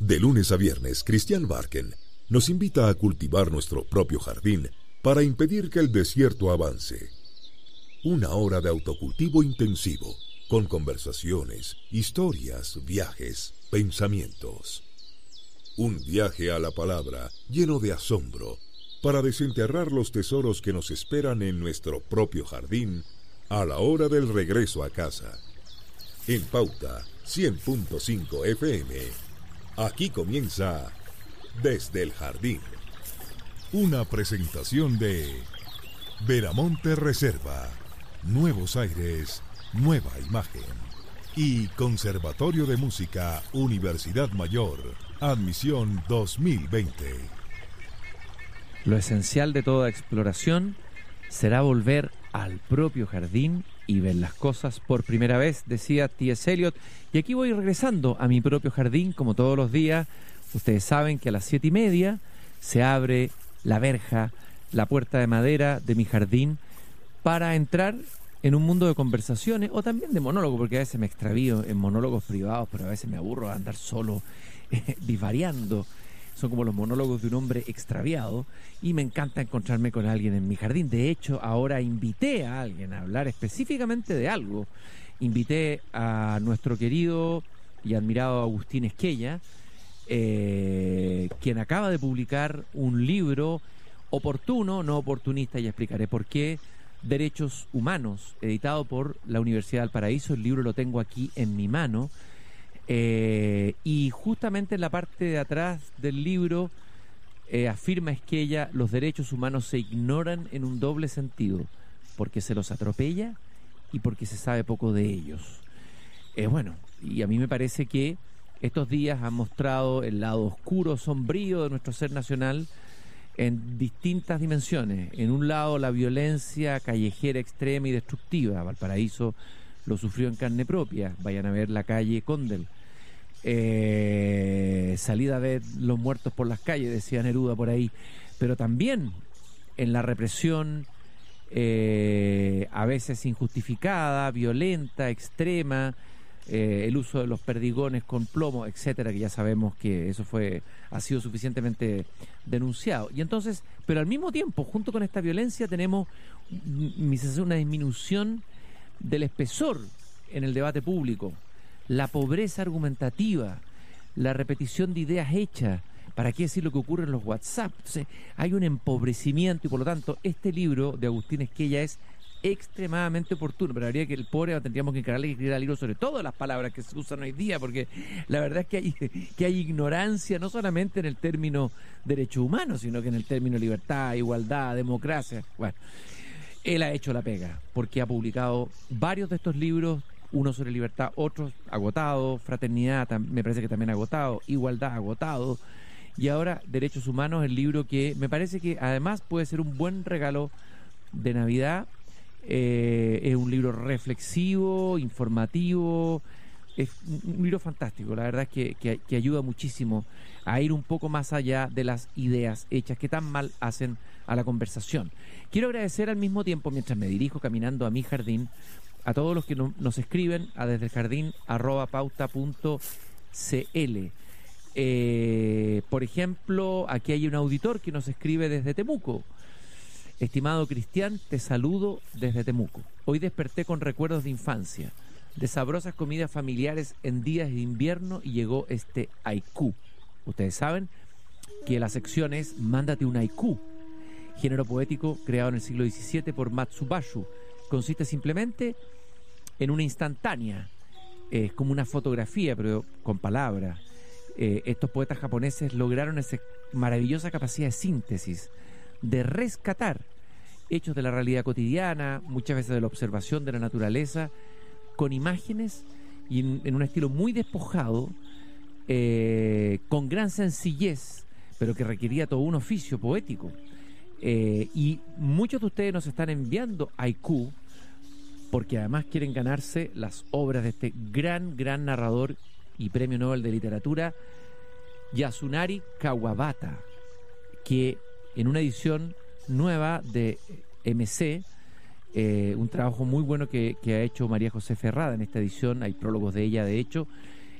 De lunes a viernes, Cristian Barken nos invita a cultivar nuestro propio jardín para impedir que el desierto avance. Una hora de autocultivo intensivo, con conversaciones, historias, viajes, pensamientos. Un viaje a la palabra lleno de asombro para desenterrar los tesoros que nos esperan en nuestro propio jardín a la hora del regreso a casa. En Pauta 100.5 FM. Aquí comienza Desde el Jardín. Una presentación de Veramonte Reserva, Nuevos Aires, Nueva Imagen. Y Conservatorio de Música, Universidad Mayor, admisión 2020. Lo esencial de toda exploración será volver al propio jardín y ver las cosas por primera vez, decía T.S. Eliot. Y aquí voy regresando a mi propio jardín, como todos los días. Ustedes saben que a las 7:30 se abre la verja, la puerta de madera de mi jardín, para entrar en un mundo de conversaciones o también de monólogo, porque a veces me extravío en monólogos privados, pero a veces me aburro de andar solo divariando. Son como los monólogos de un hombre extraviado y me encanta encontrarme con alguien en mi jardín. De hecho, ahora invité a alguien a hablar específicamente de algo. Invité a nuestro querido y admirado Agustín Esquella, quien acaba de publicar un libro oportuno, no oportunista, y explicaré por qué. Derechos Humanos, editado por la Universidad del Paraíso. El libro lo tengo aquí en mi mano. Y justamente en la parte de atrás del libro afirma Esquella: los derechos humanos se ignoran en un doble sentido, porque se los atropella y porque se sabe poco de ellos. Bueno, y a mí me parece que estos días han mostrado el lado oscuro, sombrío de nuestro ser nacional en distintas dimensiones. En un lado, la violencia callejera extrema y destructiva. Valparaíso lo sufrió en carne propia. Vayan a ver la calle Condel. Salida de los muertos por las calles, decía Neruda por ahí. Pero también en la represión a veces injustificada, violenta, extrema, el uso de los perdigones con plomo, etcétera, que ya sabemos que eso ha sido suficientemente denunciado. Y entonces, pero al mismo tiempo, junto con esta violencia, tenemos una disminución del espesor en el debate público, la pobreza argumentativa, la repetición de ideas hechas. ¿Para qué decir lo que ocurre en los WhatsApp? Entonces, hay un empobrecimiento y por lo tanto este libro de Agustín Esquella es extremadamente oportuno, pero habría que el pobre tendríamos que encargarle que escribiera libros sobre todas las palabras que se usan hoy día, porque la verdad es que hay ignorancia no solamente en el término derechos humanos, sino que en el término libertad, igualdad, democracia. Bueno, él ha hecho la pega, porque ha publicado varios de estos libros, uno sobre libertad, otros agotado, fraternidad me parece que también agotado, igualdad agotado, y ahora derechos humanos, el libro que me parece que además puede ser un buen regalo de Navidad. Es un libro reflexivo, informativo, es un libro fantástico. La verdad es que ayuda muchísimo a ir un poco más allá de las ideas hechas que tan mal hacen a la conversación. Quiero agradecer al mismo tiempo, mientras me dirijo caminando a mi jardín, a todos los que nos escriben a desdeeljardín@pauta.cl. Por ejemplo, aquí hay un auditor que nos escribe desde Temuco. Estimado Cristian, te saludo desde Temuco. Hoy desperté con recuerdos de infancia, de sabrosas comidas familiares en días de invierno y llegó este haiku. Ustedes saben que la sección es Mándate un haiku, género poético creado en el siglo XVII por Matsubashu. Consiste simplemente en una instantánea, es como una fotografía pero con palabras. Estos poetas japoneses lograron esa maravillosa capacidad de síntesis, de rescatar hechos de la realidad cotidiana, muchas veces de la observación de la naturaleza, con imágenes y en un estilo muy despojado, con gran sencillez, pero que requería todo un oficio poético. Y muchos de ustedes nos están enviando haiku porque además quieren ganarse las obras de este gran narrador y premio Nobel de Literatura, Yasunari Kawabata, que en una edición nueva de MC, un trabajo muy bueno que ha hecho María José Ferrada en esta edición, hay prólogos de ella de hecho,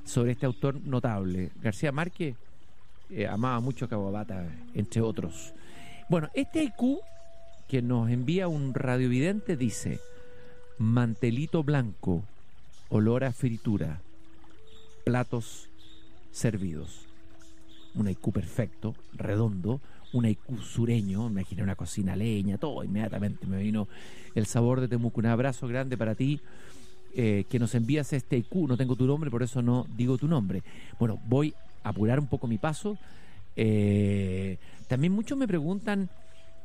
sobre este autor notable. García Márquez amaba mucho a Kawabata, entre otros. Bueno, este haiku que nos envía un radiovidente dice: mantelito blanco, olor a fritura, platos servidos. Un haiku perfecto, redondo, un haiku sureño. Me imaginé una cocina a leña, todo inmediatamente me vino el sabor de Temuco. Un abrazo grande para ti, que nos envías este haiku. No tengo tu nombre, por eso no digo tu nombre. Bueno, voy a apurar un poco mi paso. También muchos me preguntan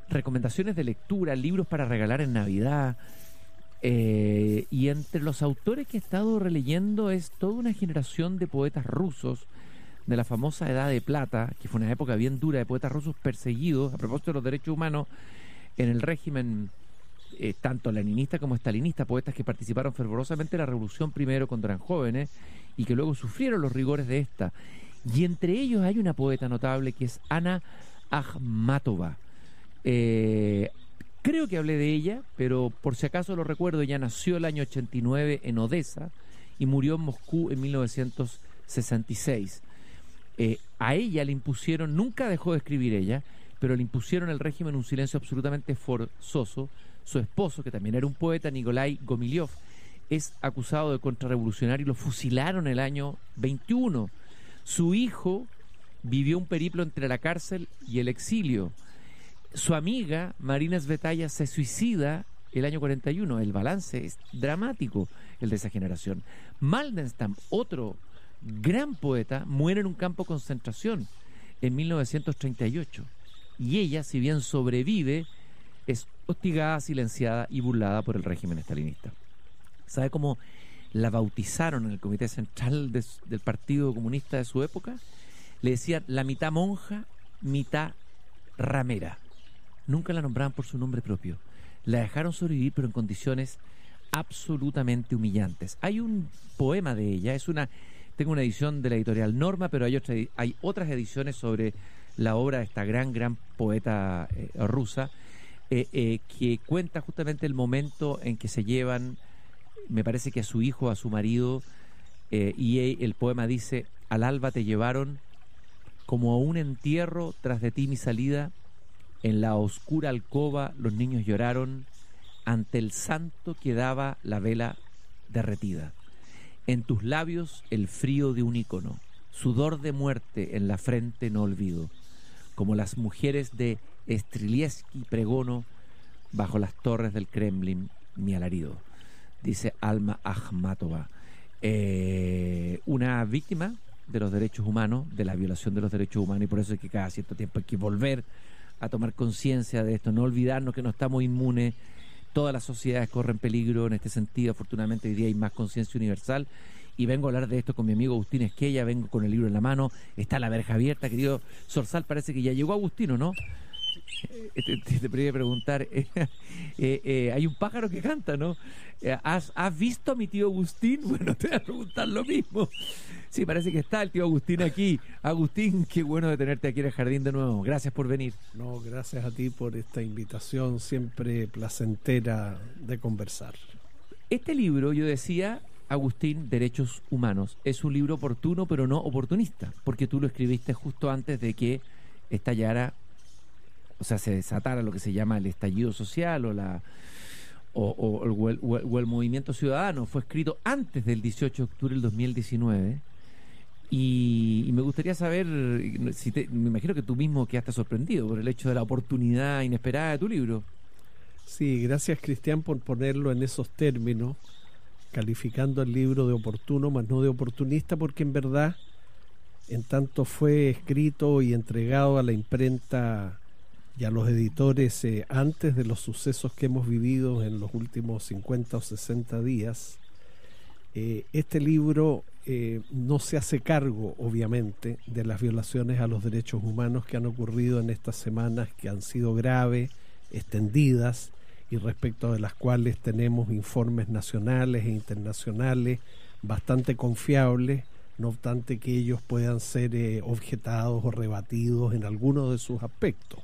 recomendaciones de lectura, libros para regalar en Navidad. Y entre los autores que he estado releyendo es toda una generación de poetas rusos de la famosa Edad de Plata, que fue una época bien dura de poetas rusos perseguidos a propósito de los derechos humanos en el régimen tanto leninista como stalinista, poetas que participaron fervorosamente en la revolución primero cuando eran jóvenes y que luego sufrieron los rigores de esta. Y entre ellos hay una poeta notable que es Ana Akhmatova. Creo que hablé de ella, pero por si acaso lo recuerdo, ella nació el año 89 en Odessa y murió en Moscú en 1966. A ella le impusieron, nunca dejó de escribir ella, pero le impusieron al régimen un silencio absolutamente forzoso. Su esposo, que también era un poeta, Nikolai Gomilyov, es acusado de contrarrevolucionario y lo fusilaron el año 21. Su hijo vivió un periplo entre la cárcel y el exilio. Su amiga, Marina Tsvetaeva, se suicida el año 41. El balance es dramático, el de esa generación. Mandelstam, otro gran poeta, muere en un campo de concentración en 1938. Y ella, si bien sobrevive, es hostigada, silenciada y burlada por el régimen estalinista. ¿Sabe cómo la bautizaron en el comité central del Partido Comunista de su época? Le decían la mitad monja, mitad ramera. Nunca la nombraban por su nombre propio. La dejaron sobrevivir, pero en condiciones absolutamente humillantes. Hay un poema de ella, tengo una edición de la editorial Norma, pero hay otras ediciones sobre la obra de esta gran poeta rusa, que cuenta justamente el momento en que se llevan, me parece que a su hijo, a su marido, y el poema dice: al alba te llevaron, como a un entierro tras de ti mi salida, en la oscura alcoba los niños lloraron, ante el santo que daba la vela derretida. En tus labios el frío de un ícono, sudor de muerte en la frente no olvido, como las mujeres de Streletsky pregono, bajo las torres del Kremlin mi alarido. Dice Alma Akhmatova, una víctima de los derechos humanos, de la violación de los derechos humanos, y por eso es que cada cierto tiempo hay que volver a tomar conciencia de esto, no olvidarnos que no estamos inmunes. Todas las sociedades corren peligro en este sentido. Afortunadamente hoy día hay más conciencia universal, y vengo a hablar de esto con mi amigo Agustín Esquella. Vengo con el libro en la mano, está la verja abierta, querido Zorzal. Parece que ya llegó Agustino, ¿no? Te podría preguntar, hay un pájaro que canta, ¿no? ¿Has visto a mi tío Agustín? Bueno, te voy a preguntar lo mismo. Sí, parece que está el tío Agustín aquí. Agustín, qué bueno de tenerte aquí en el jardín de nuevo. Gracias por venir. No, gracias a ti por esta invitación, siempre placentera de conversar. Este libro, yo decía, Agustín, Derechos Humanos, es un libro oportuno, pero no oportunista, porque tú lo escribiste justo antes de que estallara, o sea, se desatara lo que se llama el estallido social o el movimiento ciudadano. Fue escrito antes del 18 de octubre del 2019. Y me gustaría saber, me imagino que tú mismo quedaste sorprendido por el hecho de la oportunidad inesperada de tu libro. Sí, gracias, Cristian, por ponerlo en esos términos, calificando el libro de oportuno, más no de oportunista, porque en verdad, en tanto fue escrito y entregado a la imprenta y a los editores antes de los sucesos que hemos vivido en los últimos 50 o 60 días, este libro no se hace cargo, obviamente, de las violaciones a los derechos humanos que han ocurrido en estas semanas, que han sido graves, extendidas, y respecto de las cuales tenemos informes nacionales e internacionales bastante confiables, no obstante que ellos puedan ser objetados o rebatidos en algunos de sus aspectos.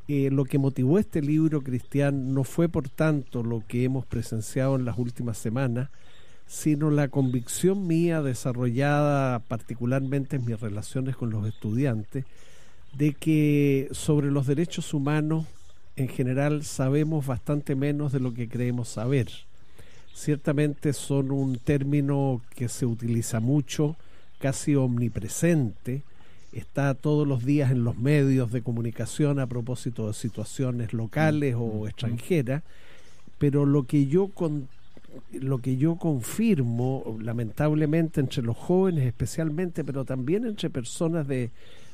Lo que motivó este libro, Cristian, no fue por tanto lo que hemos presenciado en las últimas semanas, sino la convicción mía, desarrollada particularmente en mis relaciones con los estudiantes, de que sobre los derechos humanos en general sabemos bastante menos de lo que creemos saber. Ciertamente son un término que se utiliza mucho, casi omnipresente, está todos los días en los medios de comunicación a propósito de situaciones locales o extranjeras, pero lo que yo confirmo, lamentablemente, entre los jóvenes especialmente, pero también entre personas de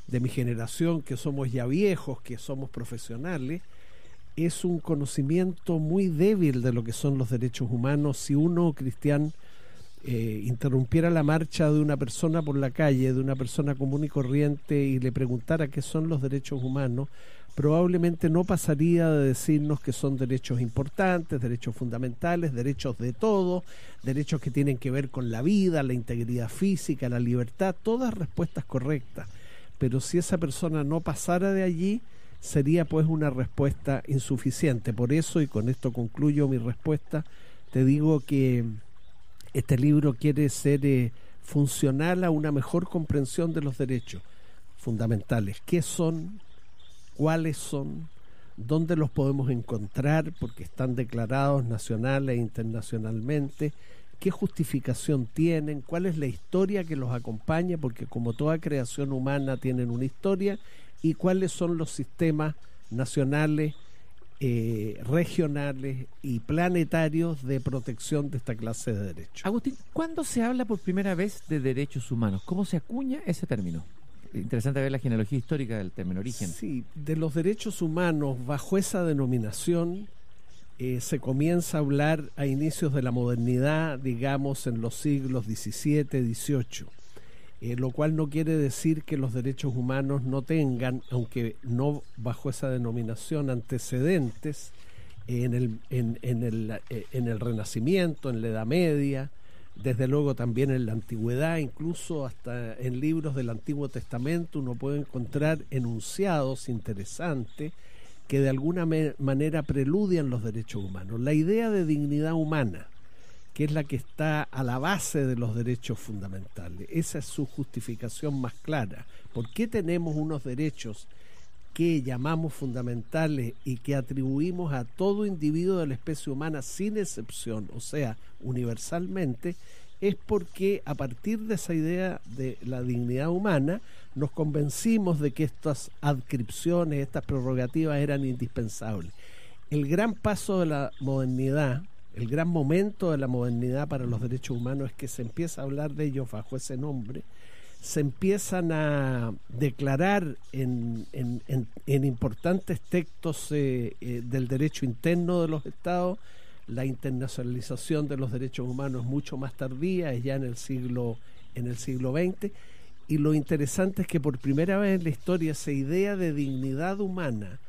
mi generación, que somos ya viejos, que somos profesionales, es un conocimiento muy débil de lo que son los derechos humanos. Si uno, Cristian, interrumpiera la marcha de una persona por la calle, de una persona común y corriente, y le preguntara qué son los derechos humanos, probablemente no pasaría de decirnos que son derechos importantes, derechos fundamentales, derechos de todo, derechos que tienen que ver con la vida, la integridad física, la libertad, todas respuestas correctas. Pero si esa persona no pasara de allí, sería pues una respuesta insuficiente. Por eso, y con esto concluyo mi respuesta, te digo que este libro quiere ser funcional a una mejor comprensión de los derechos fundamentales. ¿Qué son? ¿Cuáles son? ¿Dónde los podemos encontrar? Porque están declarados nacional e internacionalmente. ¿Qué justificación tienen? ¿Cuál es la historia que los acompaña? Porque como toda creación humana tienen una historia. ¿Y cuáles son los sistemas nacionales, regionales y planetarios de protección de esta clase de derechos? Agustín, ¿cuándo se habla por primera vez de derechos humanos? ¿Cómo se acuña ese término? Interesante ver la genealogía histórica del término origen. Sí, de los derechos humanos bajo esa denominación se comienza a hablar a inicios de la modernidad, digamos en los siglos XVII, XVIII. Lo cual no quiere decir que los derechos humanos no tengan, aunque no bajo esa denominación, antecedentes en el Renacimiento, en la Edad Media, desde luego también en la Antigüedad, incluso hasta en libros del Antiguo Testamento uno puede encontrar enunciados interesantes que de alguna manera preludian los derechos humanos. La idea de dignidad humana, que es la que está a la base de los derechos fundamentales. Esa es su justificación más clara. ¿Por qué tenemos unos derechos que llamamos fundamentales y que atribuimos a todo individuo de la especie humana sin excepción, o sea, universalmente? Es porque a partir de esa idea de la dignidad humana nos convencimos de que estas adscripciones, estas prerrogativas eran indispensables. El gran paso de la modernidad, el gran momento de la modernidad para los derechos humanos es que se empieza a hablar de ellos bajo ese nombre, se empiezan a declarar en importantes textos del derecho interno de los estados. La internacionalización de los derechos humanos es mucho más tardía, es ya en el siglo XX, y lo interesante es que por primera vez en la historia esa idea de dignidad humana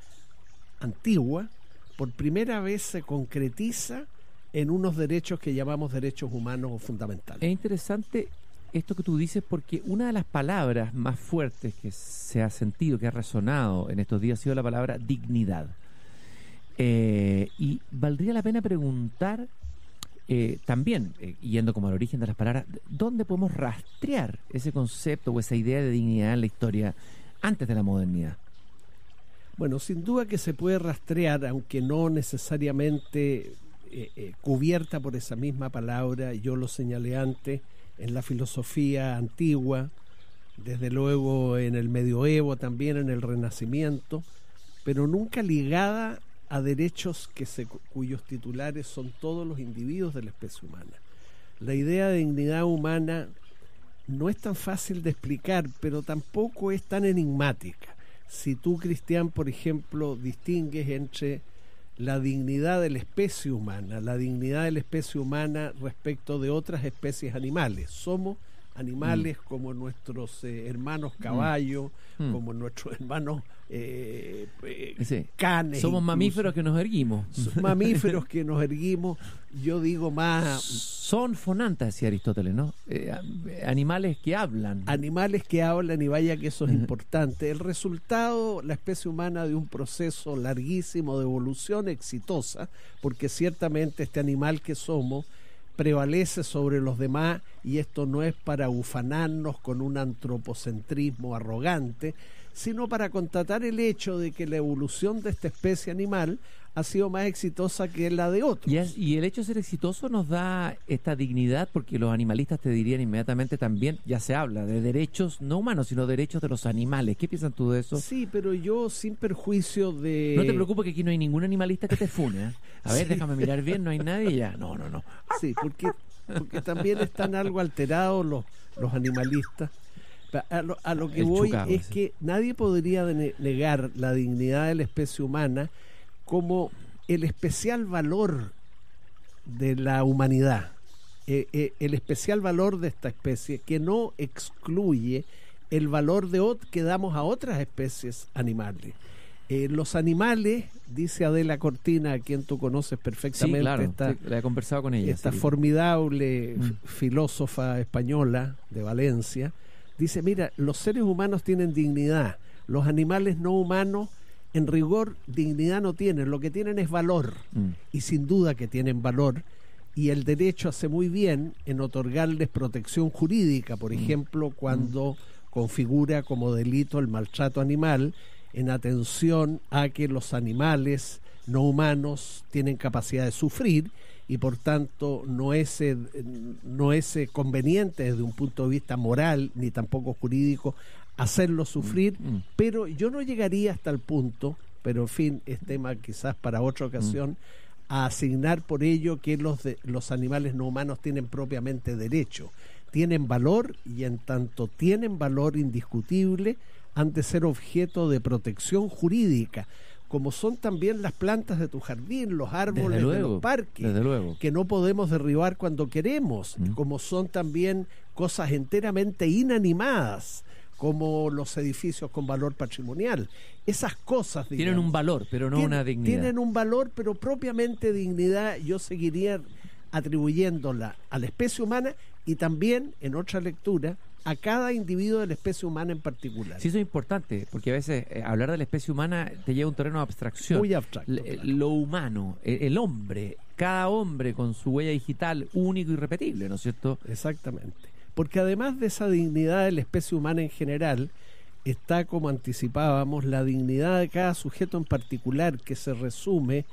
antigua, por primera vez se concretiza en unos derechos que llamamos derechos humanos o fundamentales. Es interesante esto que tú dices, porque una de las palabras más fuertes que se ha sentido, que ha resonado en estos días, ha sido la palabra dignidad. Y valdría la pena preguntar también, yendo como al origen de las palabras, ¿dónde podemos rastrear ese concepto o esa idea de dignidad en la historia antes de la modernidad? Bueno, sin duda que se puede rastrear, aunque no necesariamente cubierta por esa misma palabra. Yo lo señalé antes, en la filosofía antigua, desde luego en el medioevo, también en el Renacimiento, pero nunca ligada a derechos cuyos titulares son todos los individuos de la especie humana. La idea de dignidad humana no es tan fácil de explicar, pero tampoco es tan enigmática. Si tú, Cristian, por ejemplo, distingues entre la dignidad de la especie humana respecto de otras especies animales. Somos animales como nuestros hermanos caballos, como nuestros hermanos canes. Somos mamíferos que nos erguimos. Mamíferos que nos erguimos, yo digo más... Son fonantas, decía Aristóteles, ¿no? Animales que hablan. Animales que hablan, y vaya que eso es importante. El resultado, la especie humana, de un proceso larguísimo de evolución exitosa, porque ciertamente este animal que somos prevalece sobre los demás, y esto no es para ufanarnos con un antropocentrismo arrogante, sino para constatar el hecho de que la evolución de esta especie animal ha sido más exitosa que la de otros. Y el hecho de ser exitoso nos da esta dignidad, porque los animalistas te dirían inmediatamente también, ya se habla de derechos no humanos, sino derechos de los animales. ¿Qué piensan tú de eso? Sí, pero yo sin perjuicio de... No te preocupes, que aquí no hay ningún animalista que te fune, ¿eh? A ver, Sí. déjame mirar bien, no hay nadie ya. No. Sí, porque también están algo alterados los animalistas. A lo que El voy chucado, es sí. que nadie podría negar la dignidad de la especie humana como el especial valor de la humanidad, el especial valor de esta especie, que no excluye el valor que damos a otras especies animales. Los animales, dice Adela Cortina, a quien tú conoces perfectamente, Sí, claro, la he conversado con ella. esta sí. formidable filósofa española de Valencia, dice, mira, los seres humanos tienen dignidad, los animales no humanos en rigor dignidad no tienen, lo que tienen es valor, y sin duda que tienen valor, y el derecho hace muy bien en otorgarles protección jurídica, por ejemplo, cuando configura como delito el maltrato animal, en atención a que los animales no humanos tienen capacidad de sufrir, y por tanto no es conveniente desde un punto de vista moral ni tampoco jurídico hacerlo sufrir, pero yo no llegaría hasta el punto, pero en fin, es tema quizás para otra ocasión, a asignar por ello que los animales no humanos tienen propiamente derecho. Tienen valor, y en tanto tienen valor indiscutible, han de ser objeto de protección jurídica, como son también las plantas de tu jardín, los árboles de los parques, desde luego, que no podemos derribar cuando queremos, como son también cosas enteramente inanimadas, como los edificios con valor patrimonial. Esas cosas, digamos, tienen un valor, pero no una dignidad. Tienen un valor, pero propiamente dignidad yo seguiría atribuyéndola a la especie humana, y también, en otra lectura, a cada individuo de la especie humana en particular. Sí, eso es importante, porque a veces hablar de la especie humana te lleva a un terreno de abstracción. Muy abstracto. Claro. Lo humano, el hombre, cada hombre con su huella digital único y irrepetible, ¿no es cierto? Exactamente. Porque además de esa dignidad de la especie humana en general, está, como anticipábamos, la dignidad de cada sujeto en particular, que se resume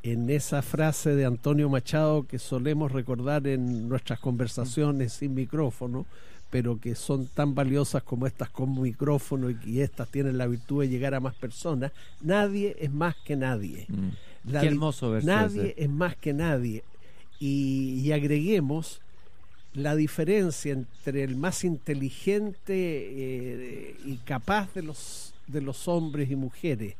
en esa frase de Antonio Machado que solemos recordar en nuestras conversaciones sin micrófono, pero que son tan valiosas como estas con micrófono, y estas tienen la virtud de llegar a más personas. Nadie es más que nadie. Qué hermoso verso Nadie ese. es más que nadie. Y agreguemos la diferencia entre el más inteligente y capaz de los hombres y mujeres,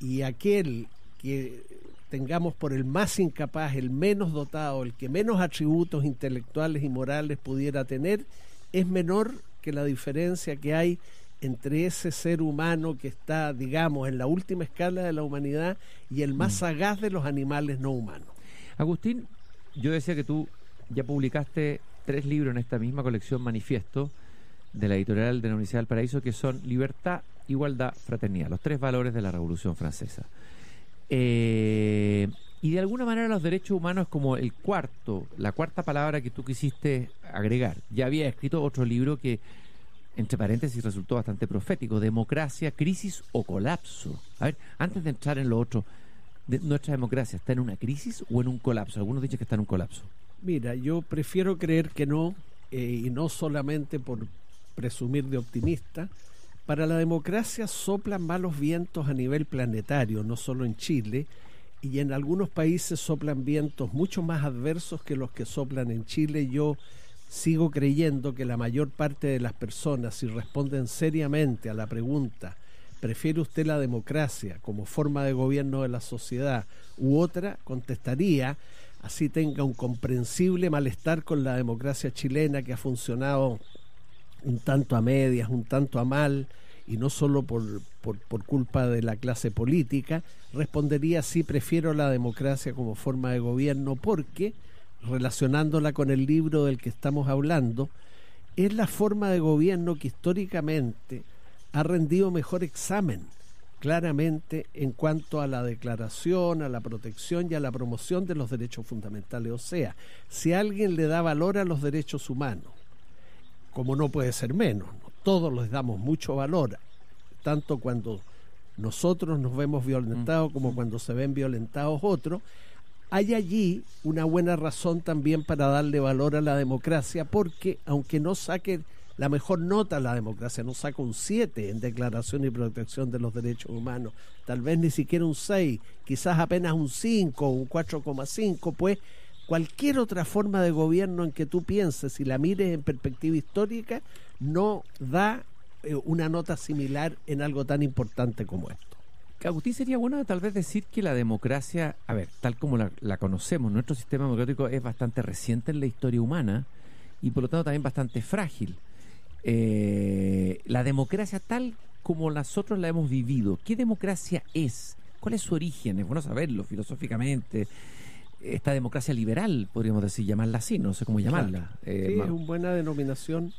y aquel que tengamos por el más incapaz, el menos dotado, el que menos atributos intelectuales y morales pudiera tener, es menor que la diferencia que hay entre ese ser humano que está, digamos, en la última escala de la humanidad y el más sagaz de los animales no humanos. Agustín, yo decía que tú ya publicaste 3 libros en esta misma colección Manifiesto de la editorial de la Universidad del Paraíso, que son Libertad, Igualdad, Fraternidad, los 3 valores de la Revolución Francesa. Y de alguna manera los derechos humanos es como la cuarta palabra que tú quisiste agregar. Ya había escrito otro libro que, entre paréntesis, resultó bastante profético: Democracia, Crisis o Colapso. A ver, antes de entrar en lo otro, ¿nuestra democracia está en una crisis o en un colapso? Algunos dicen que está en un colapso. Mira, yo prefiero creer que no, y no solamente por presumir de optimista. Para la democracia soplan malos vientos a nivel planetario, no solo en Chile, y en algunos países soplan vientos mucho más adversos que los que soplan en Chile. Yo sigo creyendo que la mayor parte de las personas, si responden seriamente a la pregunta, ¿prefiere usted la democracia como forma de gobierno de la sociedad u otra?, contestaría, así tenga un comprensible malestar con la democracia chilena, que ha funcionado un tanto a medias, un tanto a mal, y no solo por culpa de la clase política, respondería: sí, prefiero la democracia como forma de gobierno, porque, relacionándola con el libro del que estamos hablando, es la forma de gobierno que históricamente ha rendido mejor examen. claramente en cuanto a la declaración, a la protección y a la promoción de los derechos fundamentales. O sea, si alguien le da valor a los derechos humanos, como no puede ser menos, ¿no? Todos les damos mucho valor, tanto cuando nosotros nos vemos violentados como cuando se ven violentados otros. Hay allí una buena razón también para darle valor a la democracia, porque aunque no saque la mejor nota a la democracia, no saca un 7 en declaración y protección de los derechos humanos, tal vez ni siquiera un 6, quizás apenas un 5, un 4,5, pues cualquier otra forma de gobierno en que tú pienses y la mires en perspectiva histórica no da una nota similar en algo tan importante como esto. Agustín, sería bueno tal vez decir que la democracia, a ver, tal como la conocemos, nuestro sistema democrático es bastante reciente en la historia humana y por lo tanto también bastante frágil. La democracia tal como nosotros la hemos vivido, ¿qué democracia es? ¿Cuál es su origen? Es bueno saberlo filosóficamente. Esta democracia liberal, podríamos decir, llamarla así, no sé cómo llamarla. Sí, es una buena denominación.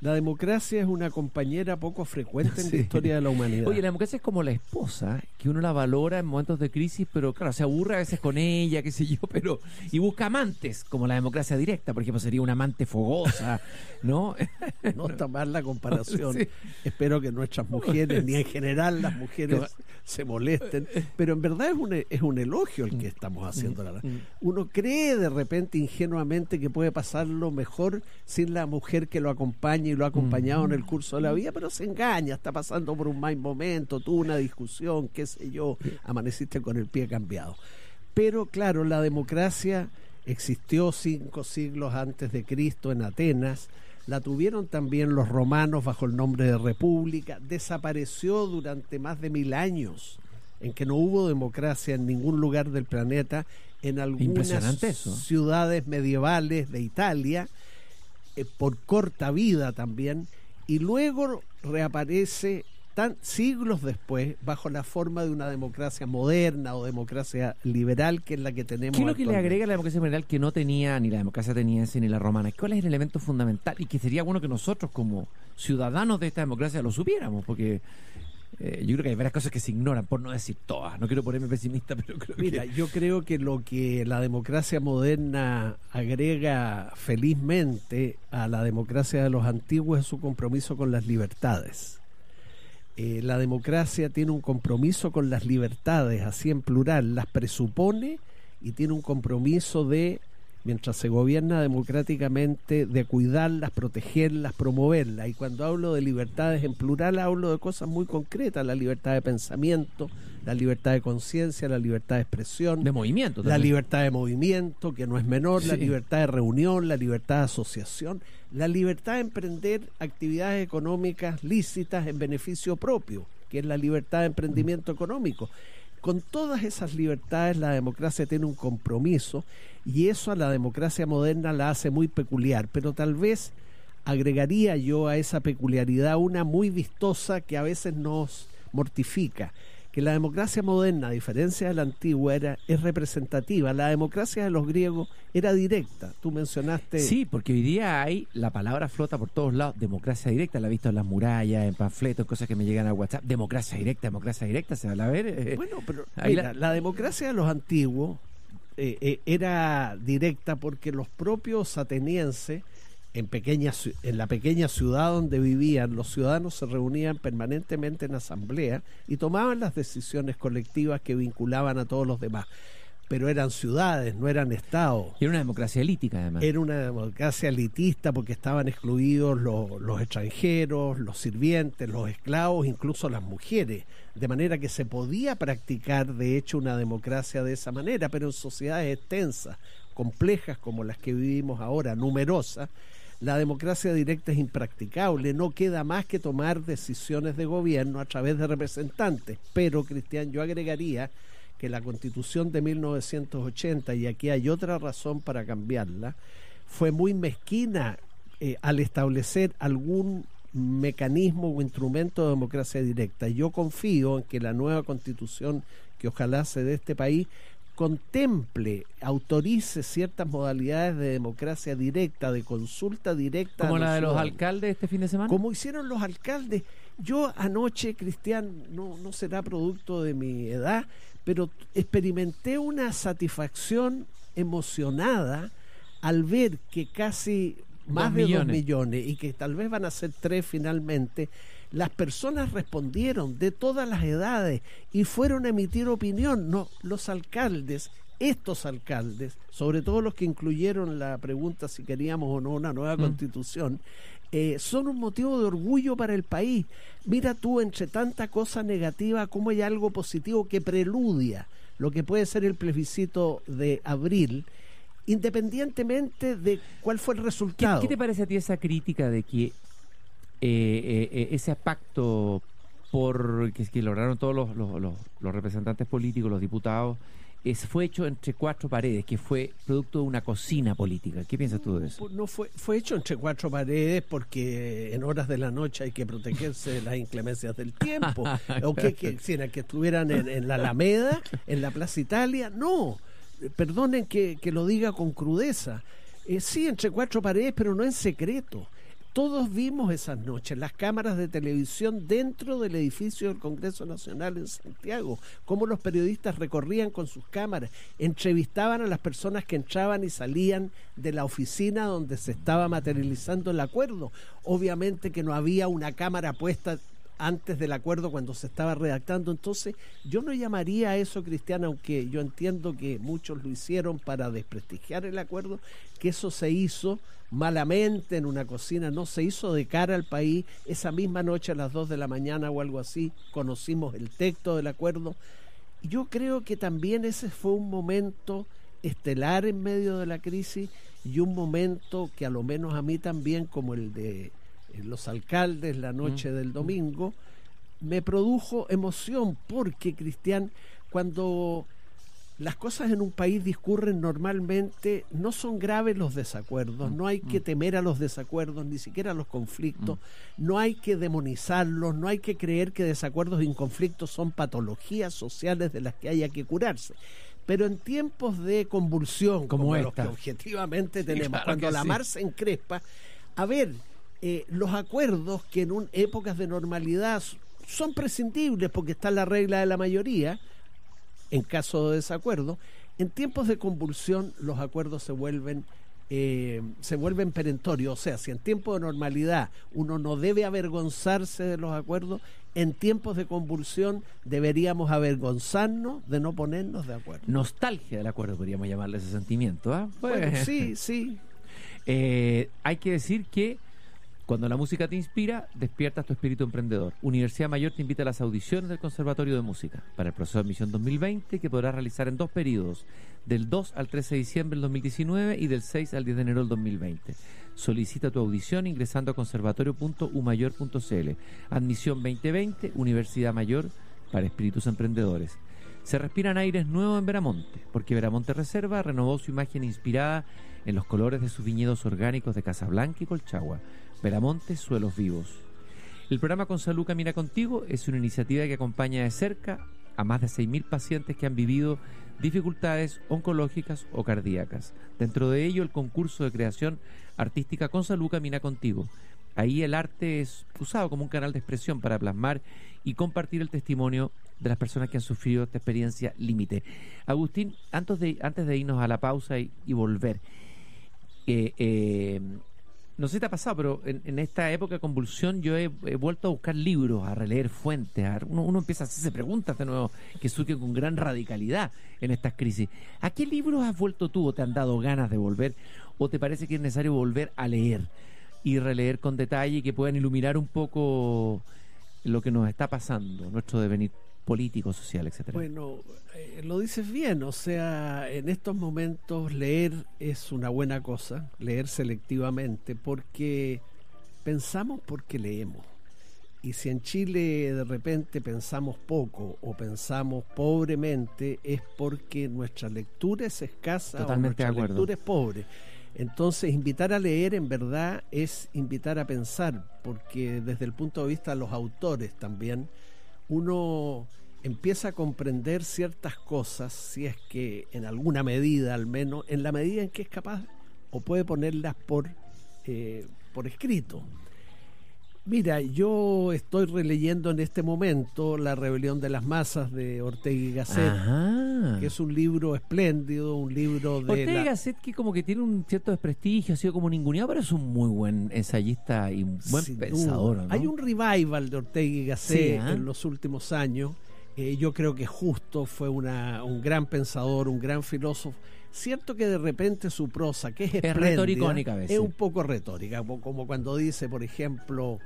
La democracia es una compañera poco frecuente en la historia de la humanidad. Oye, la democracia es como la esposa, que uno la valora en momentos de crisis, pero claro, se aburre a veces con ella, qué sé yo, pero y busca amantes, como la democracia directa, por ejemplo, sería una amante fogosa, ¿no? No está mal la comparación. Sí. Espero que nuestras mujeres, ni en general las mujeres, se molesten, pero en verdad es un elogio el que estamos haciendo. Uno cree de repente ingenuamente que puede pasarlo mejor sin la mujer que lo acompañe y lo ha acompañado en el curso de la vida, pero se engaña, está pasando por un mal momento, tuvo una discusión, qué sé yo, amaneciste con el pie cambiado. Pero claro, la democracia existió 5 siglos antes de Cristo en Atenas, la tuvieron también los romanos bajo el nombre de república, desapareció durante más de 1000 años, en que no hubo democracia en ningún lugar del planeta, en algunas ciudades medievales de Italia, por corta vida también, y luego reaparece siglos después bajo la forma de una democracia moderna o democracia liberal, que es la que tenemos. ¿Qué es lo que le agrega a la democracia liberal que no tenía ni la democracia ateniense ni la romana? ¿Cuál es el elemento fundamental? Y que sería bueno que nosotros como ciudadanos de esta democracia lo supiéramos, porque yo creo que hay varias cosas que se ignoran, por no decir todas. No quiero ponerme pesimista, pero yo creo que lo que la democracia moderna agrega felizmente a la democracia de los antiguos es su compromiso con las libertades. La democracia tiene un compromiso con las libertades, así en plural, las presupone y tiene un compromiso de, mientras se gobierna democráticamente, de cuidarlas, protegerlas, promoverlas. Y cuando hablo de libertades en plural, hablo de cosas muy concretas: la libertad de pensamiento, la libertad de conciencia, la libertad de expresión, de movimiento también. La libertad de movimiento, que no es menor, sí. La libertad de reunión, la libertad de asociación, la libertad de emprender actividades económicas lícitas en beneficio propio, que es la libertad de emprendimiento económico. Con todas esas libertades la democracia tiene un compromiso, y eso a la democracia moderna la hace muy peculiar, pero tal vez agregaría yo a esa peculiaridad una muy vistosa que a veces nos mortifica, que la democracia moderna, a diferencia de la antigua, es representativa. La democracia de los griegos era directa. Tú mencionaste... Sí, porque hoy día la palabra flota por todos lados, democracia directa, la he visto en las murallas, en panfletos, cosas que me llegan a WhatsApp, democracia directa, se va a ver. Bueno, pero mira, la democracia de los antiguos era directa porque los propios atenienses, en la pequeña ciudad donde vivían, los ciudadanos se reunían permanentemente en asamblea y tomaban las decisiones colectivas que vinculaban a todos los demás. Pero eran ciudades, no eran estados. Y era una democracia elítica, además. Era una democracia elitista porque estaban excluidos los extranjeros, los sirvientes, los esclavos, incluso las mujeres. De manera que se podía practicar, de hecho, una democracia de esa manera, pero en sociedades extensas, complejas como las que vivimos ahora, numerosas, la democracia directa es impracticable. No queda más que tomar decisiones de gobierno a través de representantes. Pero, Cristian, yo agregaría que la Constitución de 1980, y aquí hay otra razón para cambiarla, fue muy mezquina al establecer algún mecanismo o instrumento de democracia directa. Yo confío en que la nueva Constitución, que ojalá se dé este país, contemple, autorice ciertas modalidades de democracia directa, de consulta directa. Como la de los alcaldes este fin de semana. Como hicieron los alcaldes. Yo anoche, Cristian, no será producto de mi edad, pero experimenté una satisfacción emocionada al ver que casi más de 2 millones y que tal vez van a ser 3 finalmente, las personas respondieron de todas las edades y fueron a emitir opinión. No, los alcaldes, estos alcaldes, sobre todo los que incluyeron la pregunta si queríamos o no una nueva constitución, son un motivo de orgullo para el país. Mira tú, entre tanta cosa negativa, cómo hay algo positivo que preludia lo que puede ser el plebiscito de abril, independientemente de cuál fue el resultado. ¿Qué te parece a ti esa crítica de que ese pacto que lograron todos los representantes políticos, los diputados, fue hecho entre 4 paredes, que fue producto de una cocina política? ¿Qué piensas tú de eso? No fue hecho entre 4 paredes porque en horas de la noche hay que protegerse de las inclemencias del tiempo. ¿O que estuvieran en la Alameda, en la Plaza Italia? No, perdonen que lo diga con crudeza. Sí, entre 4 paredes, pero no en secreto. Todos vimos esas noches las cámaras de televisión dentro del edificio del Congreso Nacional en Santiago, cómo los periodistas recorrían con sus cámaras, entrevistaban a las personas que entraban y salían de la oficina donde se estaba materializando el acuerdo. Obviamente que no había una cámara puesta antes del acuerdo cuando se estaba redactando. Entonces yo no llamaría a eso, Cristian, aunque yo entiendo que muchos lo hicieron para desprestigiar el acuerdo, que eso se hizo malamente en una cocina, no se hizo de cara al país. Esa misma noche a las 2 de la mañana o algo así conocimos el texto del acuerdo. Yo creo que también ese fue un momento estelar en medio de la crisis y un momento que a lo menos a mí también, como el de los alcaldes la noche del domingo, me produjo emoción porque, Cristian, cuando las cosas en un país discurren normalmente, no son graves los desacuerdos, no hay que temer a los desacuerdos, ni siquiera a los conflictos, no hay que demonizarlos, no hay que creer que desacuerdos y conflictos son patologías sociales de las que haya que curarse. Pero en tiempos de convulsión, como los que objetivamente tenemos, claro, cuando la mar se encrespa, a ver, los acuerdos que en épocas de normalidad son prescindibles porque está la regla de la mayoría, en caso de desacuerdo, en tiempos de convulsión los acuerdos se vuelven perentorios. O sea, si en tiempos de normalidad uno no debe avergonzarse de los acuerdos, en tiempos de convulsión deberíamos avergonzarnos de no ponernos de acuerdo. Nostalgia del acuerdo, podríamos llamarle ese sentimiento, ¿eh? Bueno, sí. Hay que decir que cuando la música te inspira, despiertas tu espíritu emprendedor. Universidad Mayor te invita a las audiciones del Conservatorio de Música para el proceso de admisión 2020, que podrás realizar en 2 periodos, del 2 al 13 de diciembre del 2019 y del 6 al 10 de enero del 2020. Solicita tu audición ingresando a conservatorio.umayor.cl. Admisión 2020, Universidad Mayor para espíritus emprendedores. Se respiran aires nuevos en Veramonte, porque Veramonte Reserva renovó su imagen inspirada en los colores de sus viñedos orgánicos de Casablanca y Colchagua. Veramonte, suelos vivos. El programa Con Salud Camina Contigo es una iniciativa que acompaña de cerca a más de 6.000 pacientes que han vivido dificultades oncológicas o cardíacas. Dentro de ello, el concurso de creación artística Con Salud Camina Contigo. Ahí el arte es usado como un canal de expresión para plasmar y compartir el testimonio de las personas que han sufrido esta experiencia límite. Agustín, antes de irnos a la pausa y volver, no sé si te ha pasado, pero en esta época de convulsión yo he vuelto a buscar libros, a releer fuentes. Uno empieza a hacerse preguntas de nuevo que surgen con gran radicalidad en estas crisis. ¿A qué libros has vuelto tú o te han dado ganas de volver? ¿O te parece que es necesario volver a leer y releer con detalle y que puedan iluminar un poco lo que nos está pasando, nuestro devenir político, social, etcétera? Bueno, lo dices bien, o sea, en estos momentos leer es una buena cosa, leer selectivamente, porque pensamos porque leemos. Y si en Chile de repente pensamos poco o pensamos pobremente, es porque nuestra lectura es escasa. Totalmente o nuestra de acuerdo. Lectura es pobre. Entonces, invitar a leer en verdad es invitar a pensar, porque desde el punto de vista de los autores también, uno empieza a comprender ciertas cosas, si es que en alguna medida, al menos, en la medida en que es capaz o puede ponerlas por escrito. Mira, yo estoy releyendo en este momento La rebelión de las masas de Ortega y Gasset. Ajá. Que es un libro espléndido, un libro de... Ortega y Gasset, que como que tiene un cierto desprestigio, ha sido como ninguneado, pero es un muy buen ensayista y un buen pensador, ¿no? Hay un revival de Ortega y Gasset Sí, en los últimos años. Yo creo que justo fue un gran pensador, un gran filósofo. Cierto que de repente su prosa, que es espléndida, retoricónica a veces. es un poco retórica, como cuando dice, por ejemplo,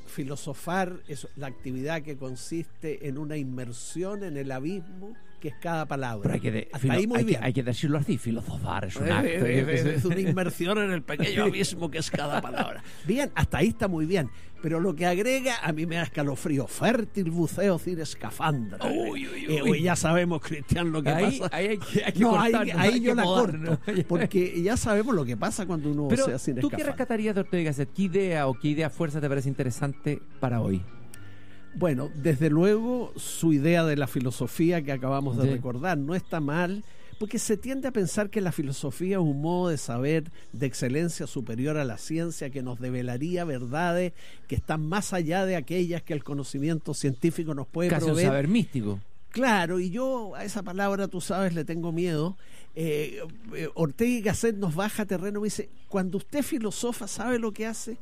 filosofar es la actividad que consiste en una inmersión en el abismo que es cada palabra. Pero hay que decirlo así, filosofar es un acto. Es una inmersión en el pequeño abismo que es cada palabra. Bien, hasta ahí está muy bien. Pero lo que agrega a mí me da escalofrío. Fértil buceo sin escafandra. Uy, ya sabemos, Cristian, lo que pasa. Hay que ahí yo la corto. ¿no? Porque ya sabemos lo que pasa cuando uno Pero, sea sin ¿tú escafandra. qué rescatarías de Ortega y Gasset? ¿Qué idea fuerza te parece interesante para hoy? Bueno, desde luego su idea de la filosofía que acabamos de recordar no está mal, porque se tiende a pensar que la filosofía es un modo de saber de excelencia superior a la ciencia que nos develaría verdades que están más allá de aquellas que el conocimiento científico nos puede proveer. Casi un saber místico. Claro, y yo a esa palabra, tú sabes, le tengo miedo. Ortega y Gasset nos baja terreno y dice, cuando usted filosofa, ¿sabe lo que hace?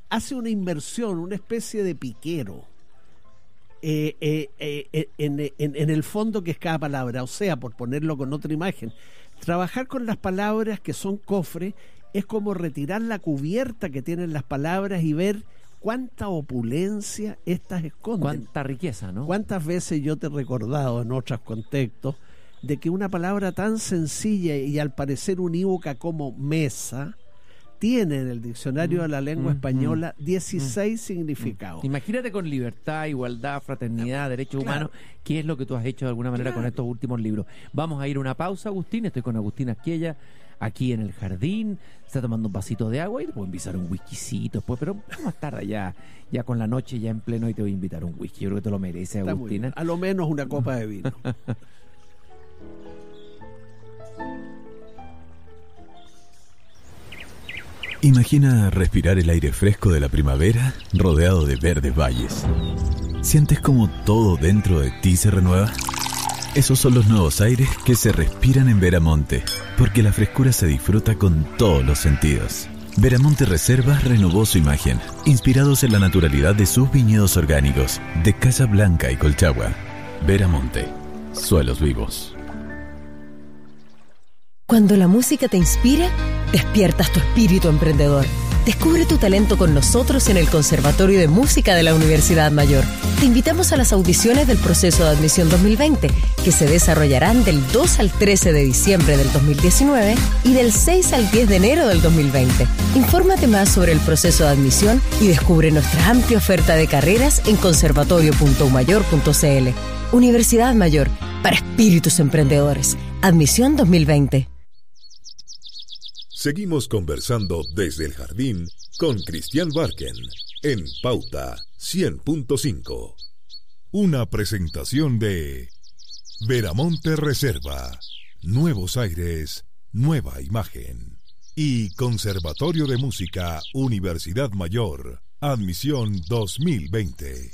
Hace una inmersión, una especie de piquero en el fondo que es cada palabra. O sea, por ponerlo con otra imagen, trabajar con las palabras que son cofre es como retirar la cubierta que tienen las palabras y ver cuánta opulencia estas esconden. Cuánta riqueza, ¿no? Cuántas veces yo te he recordado en otros contextos de que una palabra tan sencilla y al parecer unívoca como mesa tiene en el diccionario de la lengua española 16 significados. Imagínate con libertad, igualdad, fraternidad, derechos humanos, qué es lo que tú has hecho de alguna manera con estos últimos libros. Vamos a ir a una pausa, Agustín. Estoy con Agustín Asquella aquí en el jardín, está tomando un vasito de agua y te puedo invitar un whiskycito después, pero más tarde ya con la noche ya en pleno y te voy a invitar un whisky. Yo creo que te lo mereces, Agustín. A lo menos una copa de vino. Imagina respirar el aire fresco de la primavera rodeado de verdes valles. ¿Sientes como todo dentro de ti se renueva? Esos son los nuevos aires que se respiran en Veramonte, porque la frescura se disfruta con todos los sentidos. Veramonte Reservas renovó su imagen, inspirados en la naturalidad de sus viñedos orgánicos, de Casa Blanca y Colchagua. Veramonte, suelos vivos. Cuando la música te inspira, despiertas tu espíritu emprendedor. Descubre tu talento con nosotros en el Conservatorio de Música de la Universidad Mayor. Te invitamos a las audiciones del proceso de admisión 2020, que se desarrollarán del 2 al 13 de diciembre del 2019 y del 6 al 10 de enero del 2020. Infórmate más sobre el proceso de admisión y descubre nuestra amplia oferta de carreras en conservatorio.umayor.cl. Universidad Mayor, para espíritus emprendedores. Admisión 2020. Seguimos conversando desde el jardín con Cristian Barken en Pauta 100.5. Una presentación de Veramonte Reserva, nuevos aires, nueva imagen. Y Conservatorio de Música, Universidad Mayor, admisión 2020.